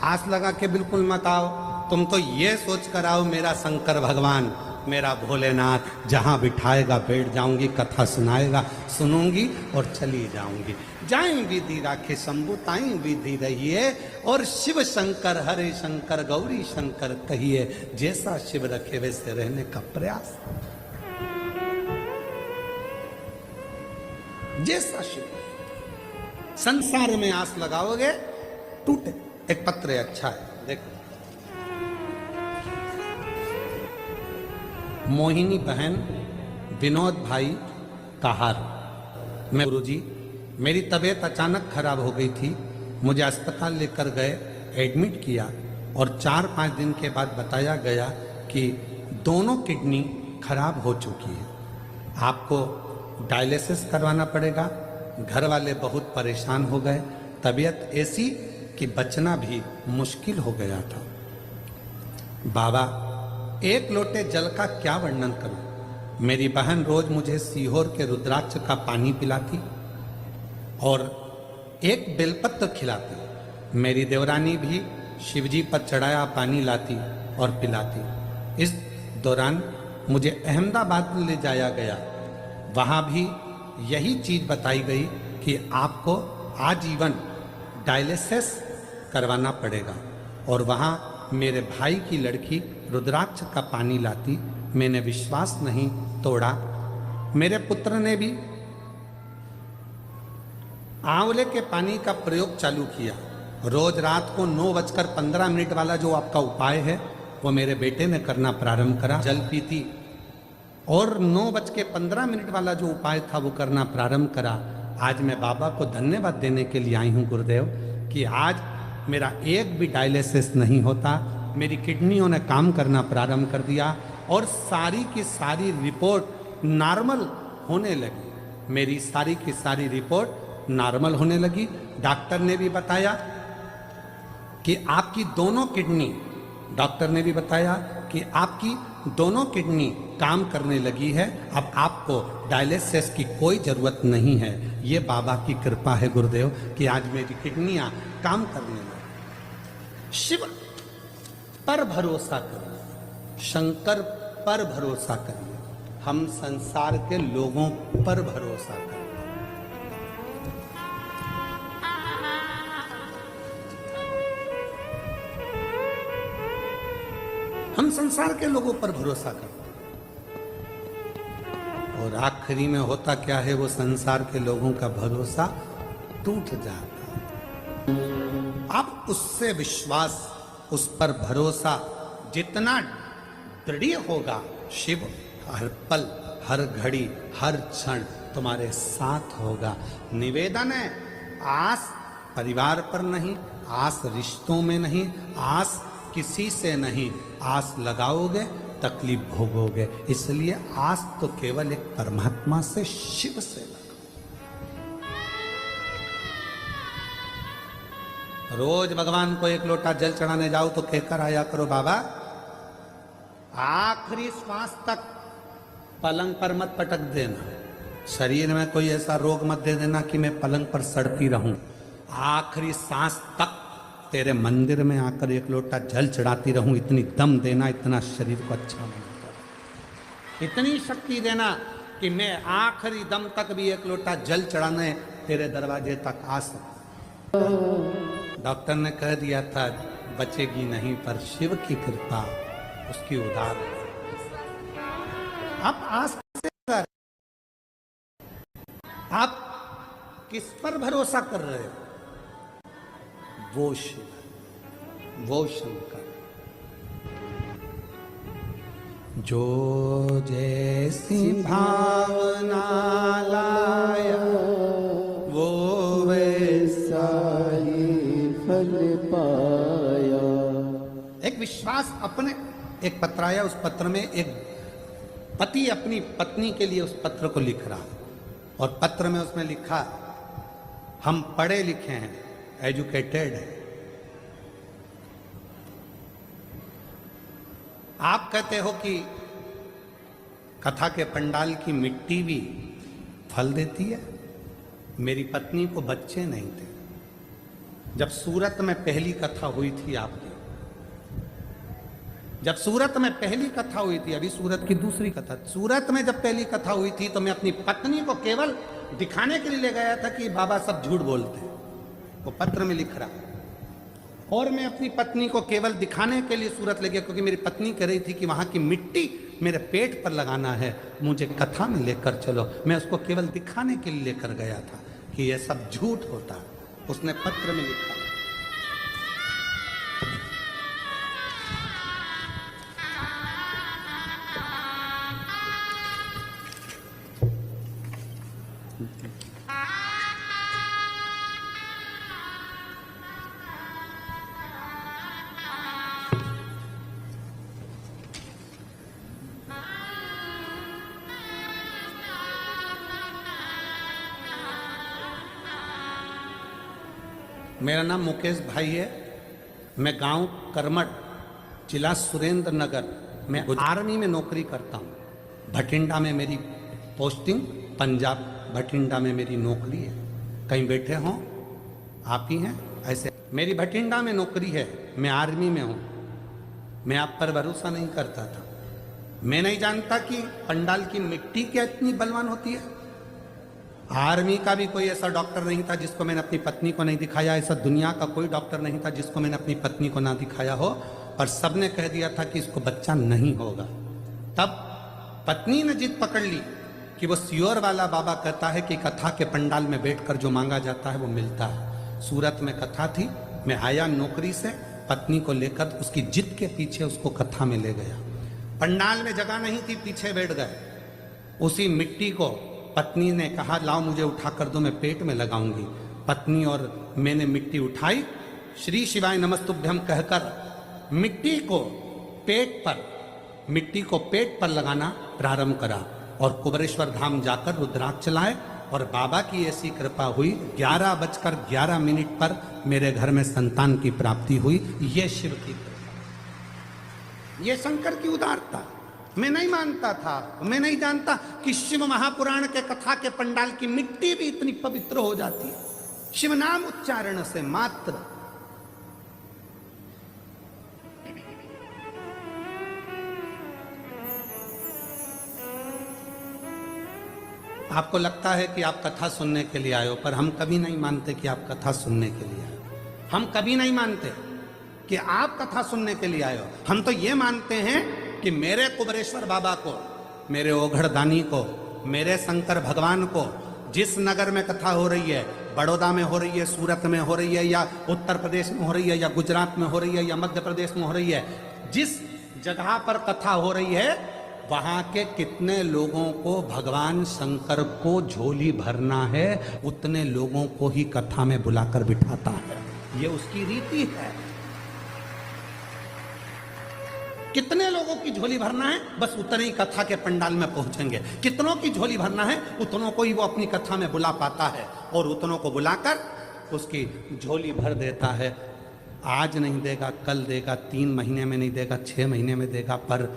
आस लगा के बिल्कुल मत आओ। तुम तो ये सोच कर आओ, मेरा शंकर भगवान, मेरा भोलेनाथ जहां बिठाएगा बैठ जाऊंगी, कथा सुनाएगा सुनूंगी और चली जाऊंगी। जाएं विधि राखे शंभु ताई विधि रहिए, और शिव शंकर हरे शंकर गौरी शंकर कहिए। जैसा शिव रखे वैसे रहने का प्रयास, जैसा शिव। संसार में आस लगाओगे टूटे। एक पत्र है, अच्छा है, देखो। मोहिनी बहन, विनोद भाई का हार। मैं गुरुजी, मेरी तबीयत अचानक खराब हो गई थी, मुझे अस्पताल लेकर गए, एडमिट किया, और 4-5 दिन के बाद बताया गया कि दोनों किडनी खराब हो चुकी है, आपको डायलिसिस करवाना पड़ेगा। घर वाले बहुत परेशान हो गए, तबीयत ऐसी कि बचना भी मुश्किल हो गया था। बाबा, एक लोटे जल का क्या वर्णन करूं। मेरी बहन रोज मुझे सीहोर के रुद्राक्ष का पानी पिलाती और एक बेलपत्र खिलाती। मेरी देवरानी भी शिवजी पर चढ़ाया पानी लाती और पिलाती। इस दौरान मुझे अहमदाबाद ले जाया गया, वहाँ भी यही चीज बताई गई कि आपको आजीवन डायलिसिस करवाना पड़ेगा। और वहाँ मेरे भाई की लड़की रुद्राक्ष का पानी लाती, मैंने विश्वास नहीं तोड़ा। मेरे पुत्र ने भी आंवले के पानी का प्रयोग चालू किया। रोज रात को 9:15 वाला जो आपका उपाय है वो मेरे बेटे ने करना प्रारंभ करा। जल पीती और 9:15 वाला जो उपाय था वो करना प्रारंभ करा। आज मैं बाबा को धन्यवाद देने के लिए आई हूँ गुरुदेव, कि आज मेरा एक भी डायलिसिस नहीं होता। मेरी किडनियों ने काम करना प्रारंभ कर दिया और सारी की सारी रिपोर्ट नॉर्मल होने लगी। मेरी सारी की सारी रिपोर्ट नॉर्मल होने लगी। डॉक्टर ने भी बताया कि आपकी दोनों किडनी डॉक्टर ने भी बताया कि आपकी दोनों किडनी काम करने लगी है, अब आपको डायलिसिस की कोई जरूरत नहीं है। ये बाबा की कृपा है गुरुदेव कि आज मेरी किडनियां काम करने लगी। शिव पर भरोसा करिए, शंकर पर भरोसा करिए, हम संसार के लोगों पर भरोसा करें। हम संसार के लोगों पर भरोसा करते और आखिरी में होता क्या है, वो संसार के लोगों का भरोसा टूट जाता। अब उससे विश्वास, उस पर भरोसा जितना दृढ़ होगा, शिव हर पल, हर घड़ी, हर क्षण तुम्हारे साथ होगा। निवेदन है, आस परिवार पर नहीं, आस रिश्तों में नहीं, आस किसी से नहीं, आस लगाओगे तकलीफ भोगोगे। इसलिए आस तो केवल एक परमात्मा से, शिव से लगाओ। रोज भगवान को एक लोटा जल चढ़ाने जाओ तो कहकर आया करो, बाबा आखिरी श्वास तक पलंग पर मत पटक देना, शरीर में कोई ऐसा रोग मत दे देना कि मैं पलंग पर सड़ती रहूं। आखिरी सांस तक तेरे मंदिर में आकर एक लोटा जल चढ़ाती रहूं, इतनी दम देना, इतना शरीर को अच्छा बनाता, इतनी शक्ति देना कि मैं आखिरी दम तक भी एक लोटा जल चढ़ाने तेरे दरवाजे तक आ सकूं। डॉक्टर ने कह दिया था बचेगी नहीं, पर शिव की कृपा, उसकी उदार है। आप आस से कर, आप किस पर भरोसा कर रहे हो? वो शिव, वो शंकर। जो जैसी भावना लाया वो वैसा ही फल पाया। एक विश्वास अपने, एक पत्र आया, उस पत्र में एक पति अपनी पत्नी के लिए उस पत्र को लिख रहा और पत्र में उसने लिखा, हम पढ़े लिखे हैं, एजुकेटेड है। आप कहते हो कि कथा के पंडाल की मिट्टी भी फल देती है। मेरी पत्नी को बच्चे नहीं थे जब सूरत में पहली कथा हुई थी आपकी, जब सूरत में पहली कथा हुई थी, अभी सूरत की दूसरी कथा, सूरत में जब पहली कथा हुई थी तो मैं अपनी पत्नी को केवल दिखाने के लिए ले गया था कि बाबा सब झूठ बोलते हैं, वो पत्र में लिख रहा। और मैं अपनी पत्नी को केवल दिखाने के लिए सूरत ले गया क्योंकि मेरी पत्नी कह रही थी कि वहां की मिट्टी मेरे पेट पर लगाना है, मुझे कथा में लेकर चलो। मैं उसको केवल दिखाने के लिए लेकर गया था कि यह सब झूठ होता। उसने पत्र में लिखा, मेरा नाम मुकेश भाई है, मैं गांव करमट, जिला सुरेंद्र नगर, मैं आर्मी में नौकरी करता हूं। भटिंडा में मेरी पोस्टिंग, पंजाब भटिंडा में मेरी नौकरी है। कहीं बैठे हों आप ही हैं ऐसे, मेरी भटिंडा में नौकरी है, मैं आर्मी में हूं। मैं आप पर भरोसा नहीं करता था, मैं नहीं जानता कि पंडाल की मिट्टी क्या इतनी बलवान होती है। आर्मी का भी कोई ऐसा डॉक्टर नहीं था जिसको मैंने अपनी पत्नी को नहीं दिखाया, ऐसा दुनिया का कोई डॉक्टर नहीं था जिसको मैंने अपनी पत्नी को ना दिखाया हो, पर सबने कह दिया था कि इसको बच्चा नहीं होगा। तब पत्नी ने जिद पकड़ ली कि वो सियोर वाला बाबा कहता है कि कथा के पंडाल में बैठकर जो मांगा जाता है वो मिलता है। सूरत में कथा थी, मैं आया नौकरी से, पत्नी को लेकर उसकी जिद के पीछे उसको कथा में ले गया। पंडाल में जगह नहीं थी, पीछे बैठ गए। उसी मिट्टी को पत्नी ने कहा लाओ मुझे उठा कर दो, मैं पेट में लगाऊंगी। पत्नी और मैंने मिट्टी उठाई, श्री शिवाय नमस्तुभ्यम कहकर मिट्टी को पेट पर लगाना प्रारंभ करा और कुबरेश्वर धाम जाकर रुद्राक्ष चलाए और बाबा की ऐसी कृपा हुई, 11:11 पर मेरे घर में संतान की प्राप्ति हुई। ये शिव की कृपा। ये शंकर की उदारता। मैं नहीं मानता था, मैं नहीं जानता कि शिव महापुराण के कथा के पंडाल की मिट्टी भी इतनी पवित्र हो जाती है शिव नाम उच्चारण से मात्र। आपको लगता है कि आप कथा सुनने के लिए आए हो, पर हम कभी नहीं मानते कि आप कथा सुनने के लिए आए हो। हम कभी नहीं मानते कि आप कथा सुनने के लिए आए हो। हम तो ये मानते हैं कि मेरे कुबरेश्वर बाबा को, मेरे ओघड़दानी को, मेरे शंकर भगवान को, जिस नगर में कथा हो रही है, बड़ौदा में हो रही है, सूरत में हो रही है, या उत्तर प्रदेश में हो रही है, या गुजरात में हो रही है, या मध्य प्रदेश में हो रही है, जिस जगह पर कथा हो रही है वहां के कितने लोगों को भगवान शंकर को झोली भरना है, उतने लोगों को ही कथा में बुलाकर बिठाता है। ये उसकी रीति है। कितने लोगों की झोली भरना है, बस उतने ही कथा के पंडाल में पहुंचेंगे। कितनों की झोली भरना है, उतनों को ही वो अपनी कथा में बुला पाता है, और उतनों को बुलाकर उसकी झोली भर देता है। आज नहीं देगा, कल देगा, 3 महीने में नहीं देगा, 6 महीने में देगा, पर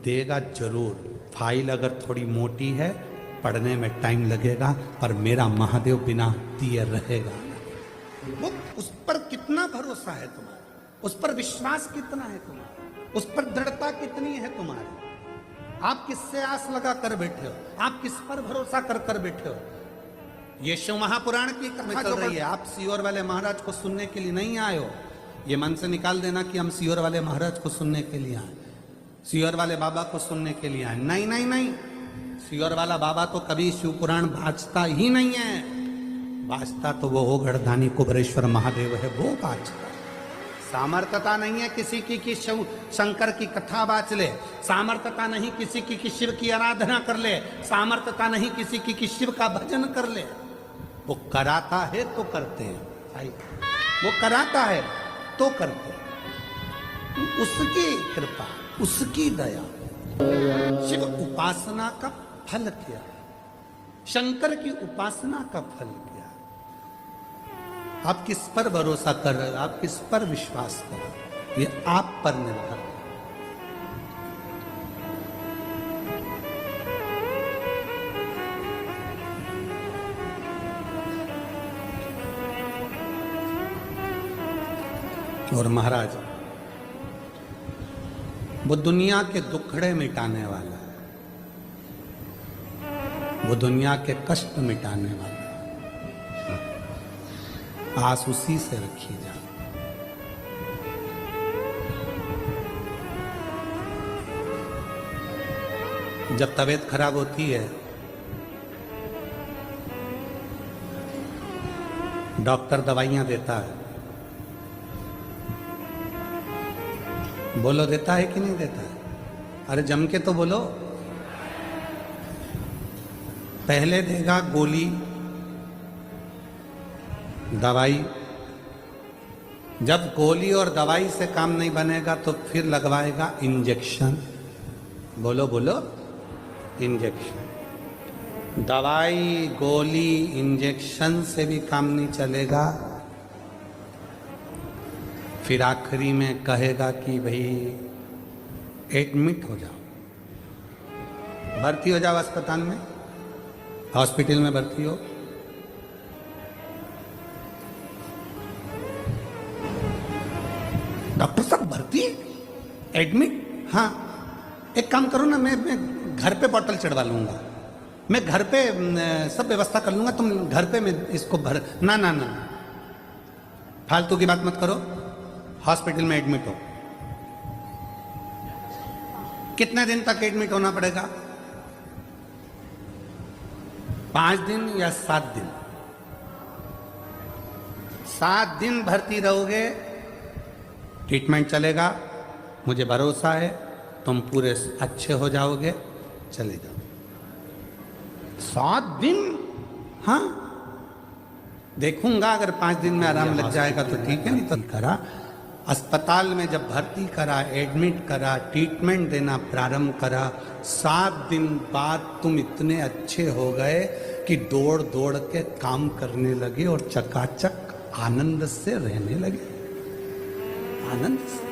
देगा जरूर। फाइल अगर थोड़ी मोटी है, पढ़ने में टाइम लगेगा, पर मेरा महादेव बिना दिए रहेगा। वो उस पर कितना भरोसा है तुम्हारा, उस पर विश्वास कितना है तुम्हारा, उस पर दृढ़ता कितनी है तुम्हारी। आप किससे आस लगा कर बैठे हो, आप किस पर भरोसा कर कर बैठे हो। ये शिव महापुराण की कथा चल रही है, आप सीहोर वाले महाराज को सुनने के लिए नहीं आए हो। ये मन से निकाल देना कि हम सीहोर वाले महाराज को सुनने के लिए आए, सीहोर वाले बाबा को सुनने के लिए आए। नहीं नहीं नहीं, सीहोर वाला बाबा तो कभी शिव पुराण बाजता ही नहीं है। बाजता तो वो ओघड़दानी कुबरेश्वर महादेव है, वो बाजता। सामर्थ्यता नहीं है किसी की कि शिव शंकर की कथा बाज ले, सामर्थ्यता नहीं किसी की कि शिव की आराधना कर ले, सामर्थ्यता नहीं किसी की कि शिव का भजन कर ले। वो कराता है तो करते हैं भाई, वो कराता है तो करते हैं, उसकी कृपा, उसकी दया। शिव उपासना का फल क्या, शंकर की उपासना का फल क्या। आप किस पर भरोसा कर रहे हो, आप किस पर विश्वास कर रहे हो, ये आप पर निर्भर है। और महाराज वो दुनिया के दुखड़े मिटाने वाला है, वो दुनिया के कष्ट मिटाने वाला है। आस उसी से रखी जा। जब तबीयत खराब होती है, डॉक्टर दवाइयां देता है, बोलो देता है कि नहीं देता है? अरे जम के तो बोलो। पहले देगा गोली दवाई, जब गोली और दवाई से काम नहीं बनेगा तो फिर लगवाएगा इंजेक्शन। बोलो बोलो, इंजेक्शन। दवाई गोली इंजेक्शन से भी काम नहीं चलेगा, फिर आखिरी में कहेगा कि भाई एडमिट हो जाओ, भर्ती हो जाओ अस्पताल में, हॉस्पिटल में भर्ती हो। डॉक्टर साहब भर्ती, एडमिट? हाँ, एक काम करो ना, मैं घर पे बॉटल चढ़वा लूंगा, मैं घर पे सब व्यवस्था कर लूंगा, तुम घर पे मैं इसको भर। ना ना ना, फालतू की बात मत करो, हॉस्पिटल में एडमिट हो। कितने दिन तक एडमिट होना पड़ेगा? 5 दिन या 7 दिन? 7 दिन भर्ती रहोगे, ट्रीटमेंट चलेगा, मुझे भरोसा है तुम पूरे अच्छे हो जाओगे, चले जाओ। 7 दिन? हाँ, देखूंगा, अगर 5 दिन में आराम लग जाएगा तो ठीक है, नहीं तो करा। अस्पताल में जब भर्ती करा, एडमिट करा, ट्रीटमेंट देना प्रारंभ करा, 7 दिन बाद तुम इतने अच्छे हो गए कि दौड़ दौड़ के काम करने लगे और चकाचक आनंद से रहने लगे, आनंद से।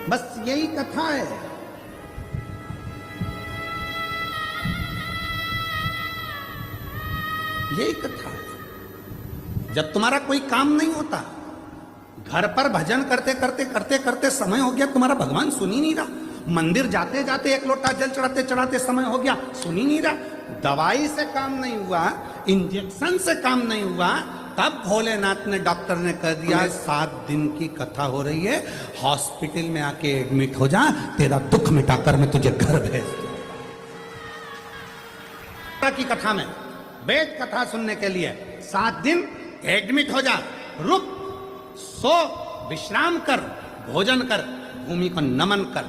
बस यही कथा है। यही कथा है। जब तुम्हारा कोई काम नहीं होता, घर पर भजन करते करते करते करते समय हो गया, तुम्हारा भगवान सुन ही नहीं रहा। मंदिर जाते जाते एक लोटा जल चढ़ाते चढ़ाते समय हो गया, सुन ही नहीं रहा। दवाई से काम नहीं हुआ, इंजेक्शन से काम नहीं हुआ, तब भोलेनाथ ने, डॉक्टर ने कह दिया 7 दिन की कथा हो रही है, हॉस्पिटल में आके एडमिट हो जा, तेरा दुख मिटाकर मैं तुझे घर भेज दूं। की कथा में, वेद कथा सुनने के लिए 7 दिन एडमिट हो जा, रुक, सो, विश्राम कर, भोजन कर, भूमि को नमन कर।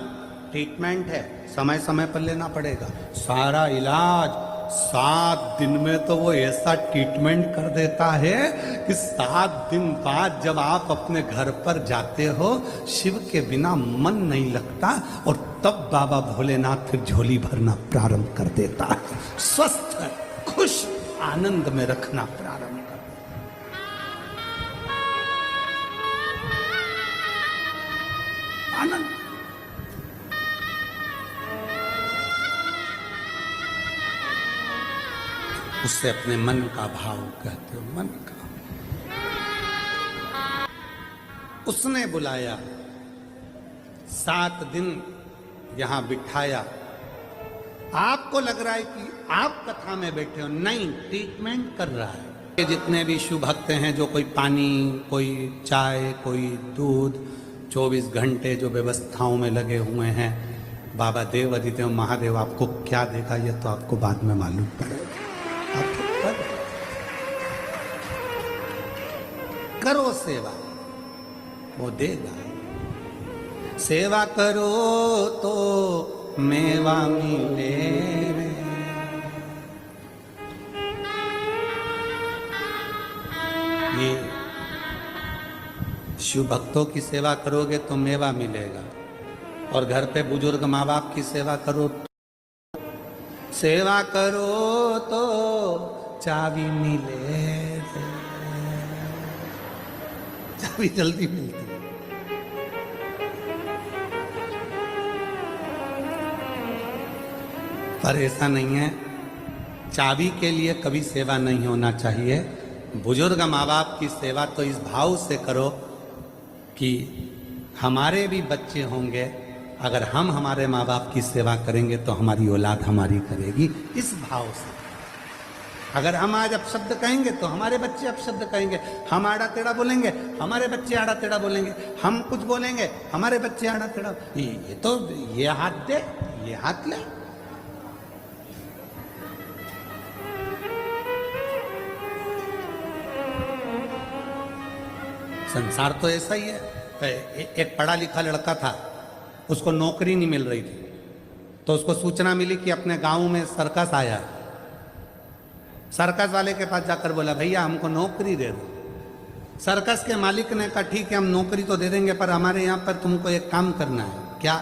ट्रीटमेंट है, समय समय पर लेना पड़ेगा। सारा इलाज 7 दिन में तो वो ऐसा ट्रीटमेंट कर देता है कि 7 दिन बाद जब आप अपने घर पर जाते हो, शिव के बिना मन नहीं लगता, और तब बाबा भोलेनाथ फिर झोली भरना प्रारंभ कर देता है। स्वस्थ, खुश, आनंद में रखना प्रारंभ कर। आनंद। उससे अपने मन का भाव कहते हो, मन का। उसने बुलाया, 7 दिन यहां बिठाया। आपको लग रहा है कि आप कथा में बैठे हो, नहीं, ट्रीटमेंट कर रहा है। जितने भी शिव भक्त हैं, जो कोई पानी, कोई चाय, कोई दूध, 24 घंटे जो व्यवस्थाओं में लगे हुए हैं, बाबा देव अधिदेव महादेव आपको क्या देगा ये तो आपको बाद में मालूम पड़ेगा। करो सेवा, वो देगा। सेवा करो तो मेवा मिले। ये शिव भक्तों की सेवा करोगे तो मेवा मिलेगा, और घर पे बुजुर्ग माँ बाप की सेवा करो तो चाबी मिले। चाबी जल्दी मिलती है। पर ऐसा नहीं है, चाबी के लिए कभी सेवा नहीं होना चाहिए। बुजुर्ग माँ बाप की सेवा तो इस भाव से करो कि हमारे भी बच्चे होंगे, अगर हम हमारे माँ बाप की सेवा करेंगे तो हमारी औलाद हमारी करेगी, इस भाव से। अगर हम आज अपशब्द कहेंगे तो हमारे बच्चे अपशब्द कहेंगे, हम आड़ा टेढ़ा बोलेंगे, हमारे बच्चे आड़ा टेढ़ा बोलेंगे, हम कुछ बोलेंगे, हमारे बच्चे आड़ा टेढ़ा। ये तो, ये हाथ दे, ये हाथ ले। संसार तो ऐसा ही है। एक पढ़ा लिखा लड़का था, उसको नौकरी नहीं मिल रही थी, तो उसको सूचना मिली कि अपने गांव में सर्कस आया है। सर्कस वाले के पास जाकर बोला, भैया हमको नौकरी दे दो। सर्कस के मालिक ने कहा, ठीक है हम नौकरी तो दे देंगे, पर हमारे यहाँ पर तुमको एक काम करना है। क्या?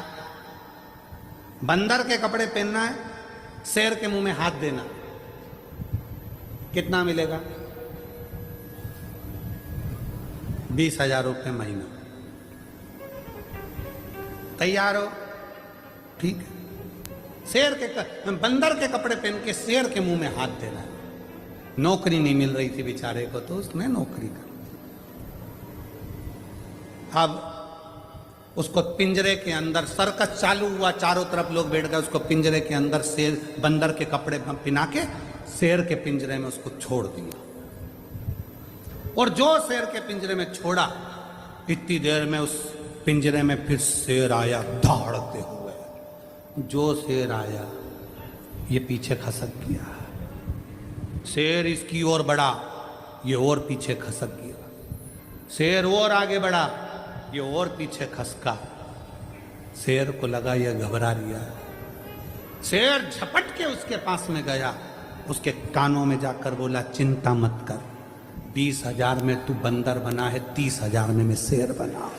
बंदर के कपड़े पहनना है, शेर के मुंह में हाथ देना। कितना मिलेगा? 20,000 रुपये महीना। तैयार हो? ठीक है। बंदर के कपड़े पहन के शेर के मुंह में हाथ देना है। नौकरी नहीं मिल रही थी बेचारे को, तो उसने नौकरी कर। अब उसको पिंजरे के अंदर, सर्कस चालू हुआ, चारों तरफ लोग बैठ गए, उसको पिंजरे के अंदर शेर, बंदर के कपड़े पिना के शेर के पिंजरे में उसको छोड़ दिया। और जो शेर के पिंजरे में छोड़ा, इतनी देर में उस पिंजरे में फिर शेर आया दौड़ते हुए। जो शेर आया, ये पीछे खसक गया। शेर इसकी ओर बढ़ा, ये और पीछे खसक गया। शेर और आगे बढ़ा, ये और पीछे खसका। शेर को लगा ये घबरा लिया। शेर झपट के उसके पास में गया, उसके कानों में जाकर बोला, चिंता मत कर, 20,000 में तू बंदर बना है, 30,000 में मैं शेर बना।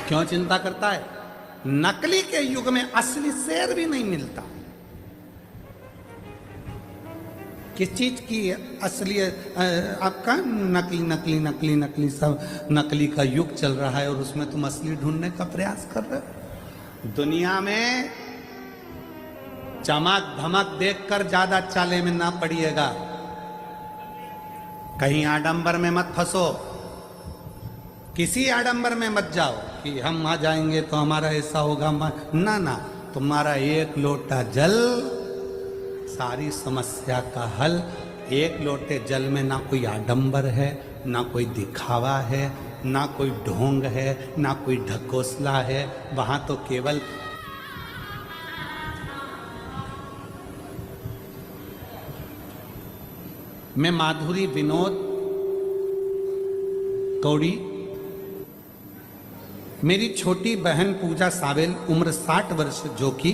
क्यों चिंता करता है? नकली के युग में असली शेर भी नहीं मिलता। किस चीज की असली आपका नकली नकली नकली नकली सब नकली का युग चल रहा है और उसमें तुम असली ढूंढने का प्रयास कर रहे हो। दुनिया में चमक धमक देखकर ज्यादा चाले में ना पड़िएगा, कहीं आडंबर में मत फंसो, किसी आडंबर में मत जाओ कि हम आ जाएंगे तो हमारा ऐसा होगा। ना ना, तुम्हारा एक लोटा जल सारी समस्या का हल। एक लोटे जल में ना कोई आडंबर है, ना कोई दिखावा है, ना कोई ढोंग है, ना कोई ढकोसला है। वहां तो केवल मैं माधुरी विनोद कौड़ी, मेरी छोटी बहन पूजा सावेल उम्र 60 वर्ष जो कि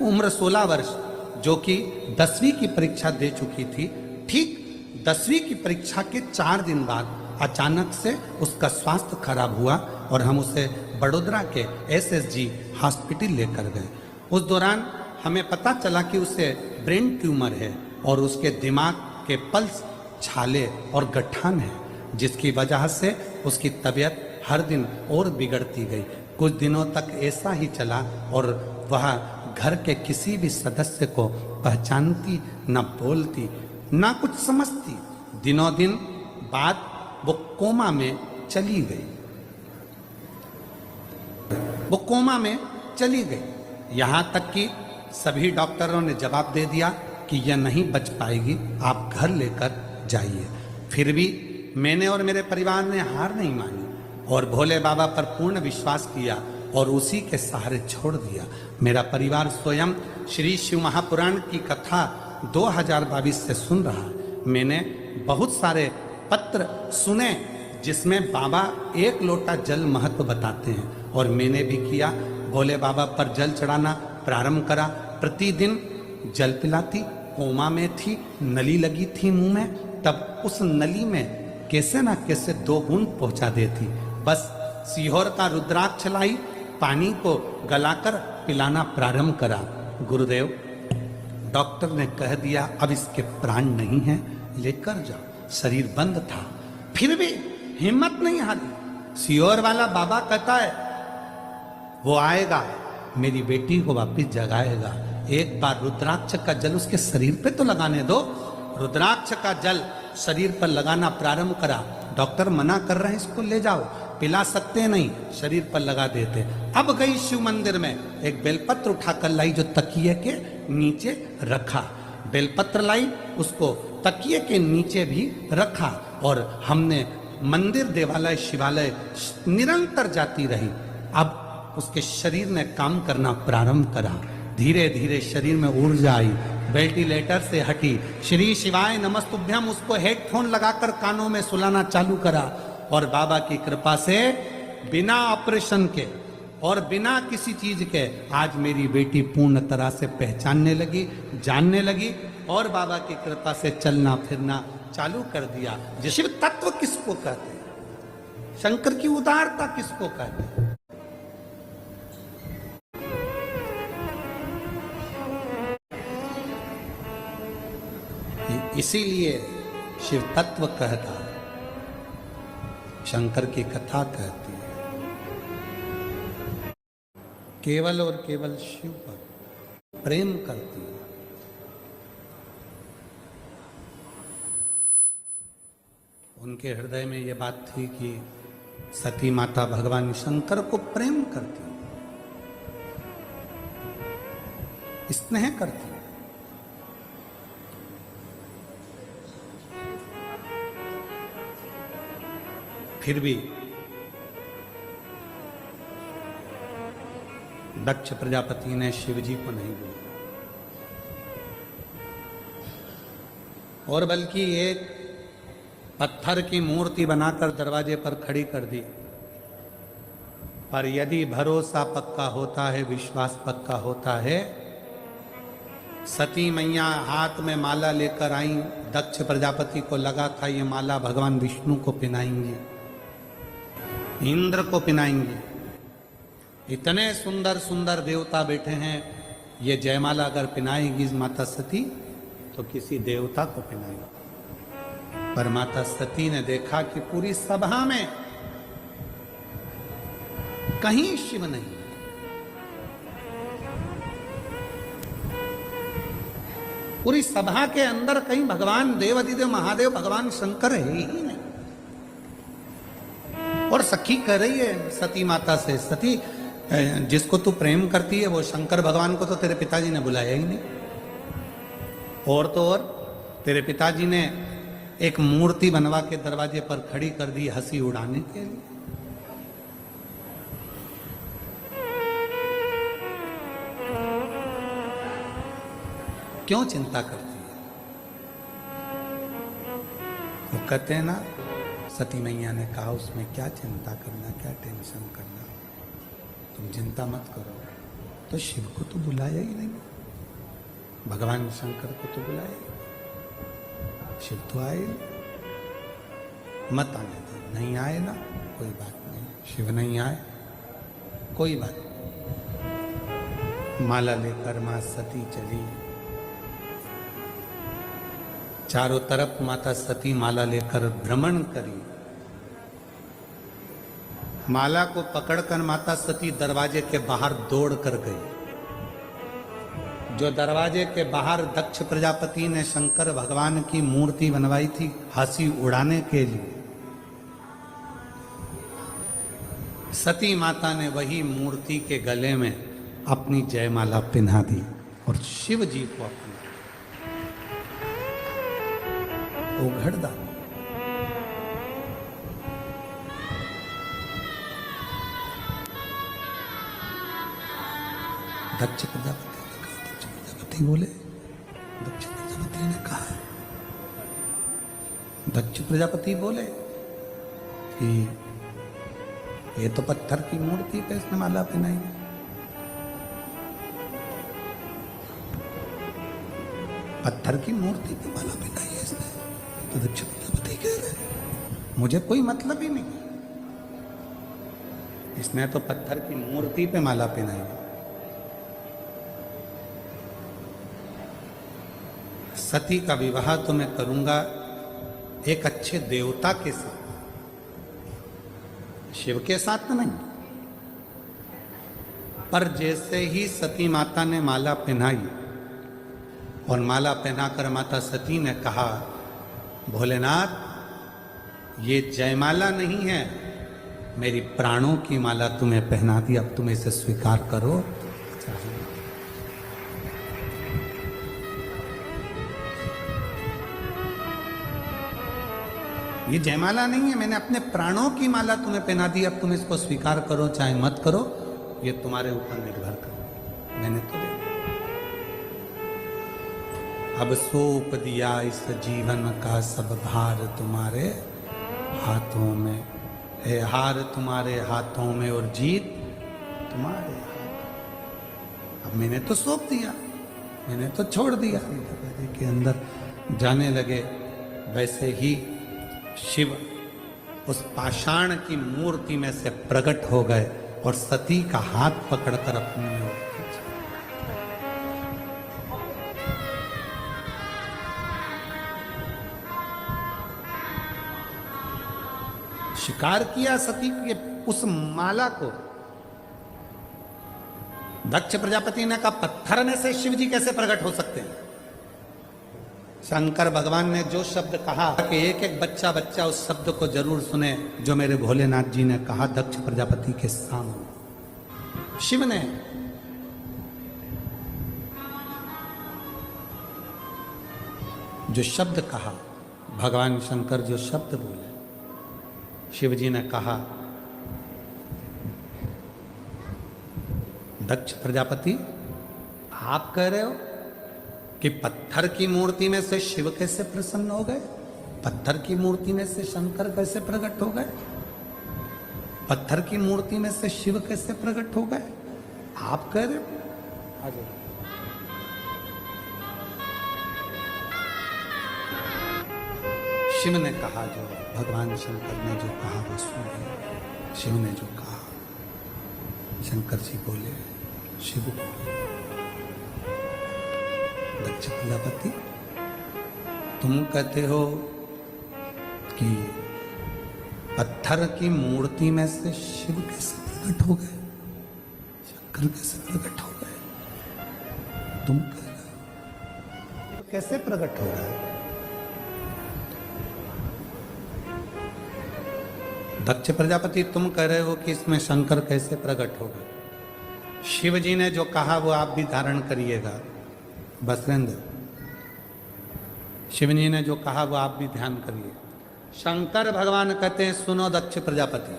उम्र 16 वर्ष जो कि 10वीं की परीक्षा दे चुकी थी। ठीक 10वीं की परीक्षा के 4 दिन बाद अचानक से उसका स्वास्थ्य खराब हुआ और हम उसे बड़ोदरा के SSG हॉस्पिटल लेकर गए। उस दौरान हमें पता चला कि उसे ब्रेन ट्यूमर है और उसके दिमाग के पल्स, छाले और गठान है, जिसकी वजह से उसकी तबीयत हर दिन और बिगड़ती गई। कुछ दिनों तक ऐसा ही चला और वह घर के किसी भी सदस्य को पहचानती, न बोलती, न कुछ समझती। दिनों दिन बाद वो कोमा में चली गई। वो कोमा में चली गई। यहां तक कि सभी डॉक्टरों ने जवाब दे दिया कि यह नहीं बच पाएगी, आप घर लेकर जाइए। फिर भी मैंने और मेरे परिवार ने हार नहीं मानी और भोले बाबा पर पूर्ण विश्वास किया और उसी के सहारे छोड़ दिया। मेरा परिवार स्वयं श्री शिव महापुराण की कथा 2022 से सुन रहा है। मैंने बहुत सारे पत्र सुने जिसमें बाबा एक लोटा जल महत्व बताते हैं और मैंने भी किया। भोले बाबा पर जल चढ़ाना प्रारंभ करा। प्रतिदिन जल पिलाती, कोमा में थी, नली लगी थी मुंह में, तब उस नली में कैसे ना कैसे 2 बूंद पहुंचा देती। बस सीहोर का रुद्राक्ष लाई, पानी को गलाकर पिलाना प्रारंभ करा। गुरुदेव डॉक्टर ने कह दिया अब इसके प्राण नहीं हैं, लेकर जाओ। शरीर बंद था, फिर भी हिम्मत नहीं हारी। सीहोर वाला बाबा कहता है वो आएगा, मेरी बेटी को वापिस जगाएगा। एक बार रुद्राक्ष का जल उसके शरीर पे तो लगाने दो। रुद्राक्ष का जल शरीर पर लगाना प्रारंभ करा। डॉक्टर मना कर रहे हैं इसको ले जाओ, पिला सकते नहीं, शरीर पर लगा देते। अब गई शिव मंदिर में, एक बेलपत्र उठाकर लाई जो तकिए के नीचे रखा। बेलपत्र लाई, उसको तकिए के नीचे भी रखा और हमने मंदिर, देवालय, शिवालय निरंतर जाती रही। अब उसके शरीर ने काम करना प्रारंभ करा। धीरे धीरे शरीर में ऊर्जा आई, वेंटिलेटर से हटी। श्री शिवाय नमस्तुभ्यम उसको हेडफोन लगाकर कानों में सुलाना चालू करा और बाबा की कृपा से बिना ऑपरेशन के और बिना किसी चीज के आज मेरी बेटी पूर्ण तरह से पहचानने लगी, जानने लगी और बाबा की कृपा से चलना फिरना चालू कर दिया। शिव तत्व किसको कहते हैं? शंकर की उदारता किसको कहते हैं? इसीलिए शिव तत्व कहता है, शंकर की कथा कहती है। केवल और केवल शिव पर प्रेम करती है। उनके हृदय में यह बात थी कि सती माता भगवान शंकर को प्रेम करती है, स्नेह करती है। फिर भी दक्ष प्रजापति ने शिवजी को नहीं बोला और बल्कि एक पत्थर की मूर्ति बनाकर दरवाजे पर खड़ी कर दी। पर यदि भरोसा पक्का होता है, विश्वास पक्का होता है, सती मैया हाथ में माला लेकर आई। दक्ष प्रजापति को लगा था ये माला भगवान विष्णु को पहनाएंगी, इंद्र को पहनाएंगी। इतने सुंदर सुंदर देवता बैठे हैं, ये जयमाला अगर पहनाएगी माता सती तो किसी देवता को पहनाई। पर माता सती ने देखा कि पूरी सभा में कहीं शिव नहीं, पूरी सभा के अंदर कहीं भगवान देवाधिदेव महादेव भगवान शंकर है ही नहीं। और सखी कह रही है सती माता से, सती जिसको तू प्रेम करती है वो शंकर भगवान को तो तेरे पिताजी ने बुलाया ही नहीं। और तो और तेरे पिताजी ने एक मूर्ति बनवा के दरवाजे पर खड़ी कर दी हंसी उड़ाने के लिए। क्यों चिंता करती है? वो कहते हैं ना, सती मैया ने कहा उसमें क्या चिंता करना, क्या टेंशन करना, तुम चिंता मत करो। तो शिव को तो बुलाया ही नहीं, भगवान शंकर को तो बुलाया, शिव तो आए मत आने दो। नहीं आए ना कोई बात नहीं, शिव नहीं आए कोई बात नहीं। माला लेकर मां सती चली, चारों तरफ माता सती माला लेकर भ्रमण करी। माला को पकड़कर माता सती दरवाजे के बाहर दौड़ कर गई। जो दरवाजे के बाहर दक्ष प्रजापति ने शंकर भगवान की मूर्ति बनवाई थी हंसी उड़ाने के लिए, सती माता ने वही मूर्ति के गले में अपनी जयमाला पहना दी और शिव जी को अपना उघड़ डाला। दक्ष प्रजापति बोले, दक्ष प्रजापति ने कहा, दक्ष प्रजापति बोले कि ये तो पत्थर की मूर्ति पे इसने माला पहनाई। पत्थर की मूर्ति पे माला पहनाई है इसने। तो दक्ष प्रजापति कह रहे मुझे कोई मतलब ही नहीं, इसने तो पत्थर की मूर्ति पे माला पहनाई है। सती का विवाह तो मैं करूंगा एक अच्छे देवता के साथ, शिव के साथ नहीं। पर जैसे ही सती माता ने माला पहनाई और माला पहनाकर माता सती ने कहा, भोलेनाथ ये जयमाला नहीं है, मेरी प्राणों की माला तुम्हें पहना दी, अब तुम इसे स्वीकार करो। ये जयमाला नहीं है, मैंने अपने प्राणों की माला तुम्हें पहना दी, अब तुम इसको स्वीकार करो चाहे मत करो, ये तुम्हारे ऊपर निर्भर करो, मैंने तो दे अब सौंप दिया इस जीवन का सब भार तुम्हारे हाथों में, है हार तुम्हारे हाथों में और जीत तुम्हारे हाथ। अब मैंने तो सौंप दिया, मैंने तो छोड़ दिया। के अंदर जाने लगे, वैसे ही शिव उस पाषाण की मूर्ति में से प्रकट हो गए और सती का हाथ पकड़कर अपनी ओर खींचा। शिकार किया सती के उस माला को। दक्ष प्रजापति ने कहा, पत्थर में से शिव जी कैसे प्रकट हो सकते हैं? शंकर भगवान ने जो शब्द कहा कि एक एक बच्चा बच्चा उस शब्द को जरूर सुने जो मेरे भोलेनाथ जी ने कहा दक्ष प्रजापति के सामने। शिव ने जो शब्द कहा, भगवान शंकर जो शब्द बोले, शिव जी ने कहा, दक्ष प्रजापति आप कह रहे हो कि पत्थर की मूर्ति में से शिव कैसे प्रसन्न हो गए? पत्थर की मूर्ति में से शंकर कैसे प्रकट हो गए? पत्थर की मूर्ति में से शिव कैसे प्रकट हो गए? आप कह रहे हो? शिव ने कहा, जो भगवान शंकर ने जो कहा वो सुनिए। शिव ने जो कहा, शंकर जी बोले, शिव बोले, दक्ष प्रजापति तुम कहते हो कि पत्थर की मूर्ति में से शिव कैसे प्रकट हो गए, शंकर कैसे प्रकट हो गए? तुम कह रहे हो कैसे प्रकट हो गए? दक्ष प्रजापति तुम कह रहे हो कि इसमें शंकर कैसे प्रकट हो गए? शिव जी ने जो कहा वो आप भी धारण करिएगा बसवेंद्र। शिव जी ने जो कहा वो आप भी ध्यान करिए। शंकर भगवान कहते हैं, सुनो दक्ष प्रजापति,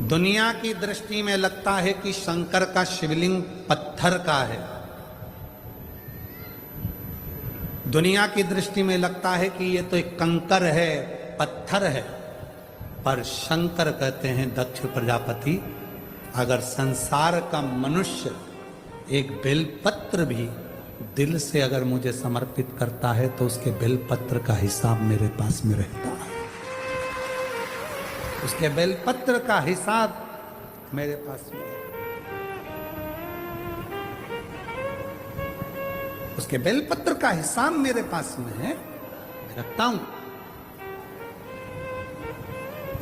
दुनिया की दृष्टि में लगता है कि शंकर का शिवलिंग पत्थर का है। दुनिया की दृष्टि में लगता है कि ये तो एक कंकर है, पत्थर है। पर शंकर कहते हैं दक्ष प्रजापति, अगर संसार का मनुष्य एक बेलपत्र भी दिल से अगर मुझे समर्पित करता है तो उसके बेलपत्र का हिसाब मेरे पास में रहता है। उसके बेलपत्र का हिसाब मेरे पास में है। उसके बेलपत्र का हिसाब मेरे पास में है, रखता हूं।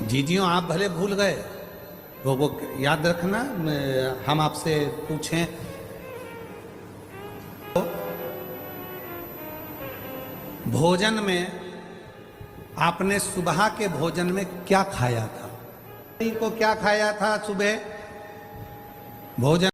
जीजियों आप भले भूल गए, वो याद रखना। हम आपसे पूछें भोजन में आपने सुबह के भोजन में क्या खाया था? को क्या खाया था सुबह भोजन?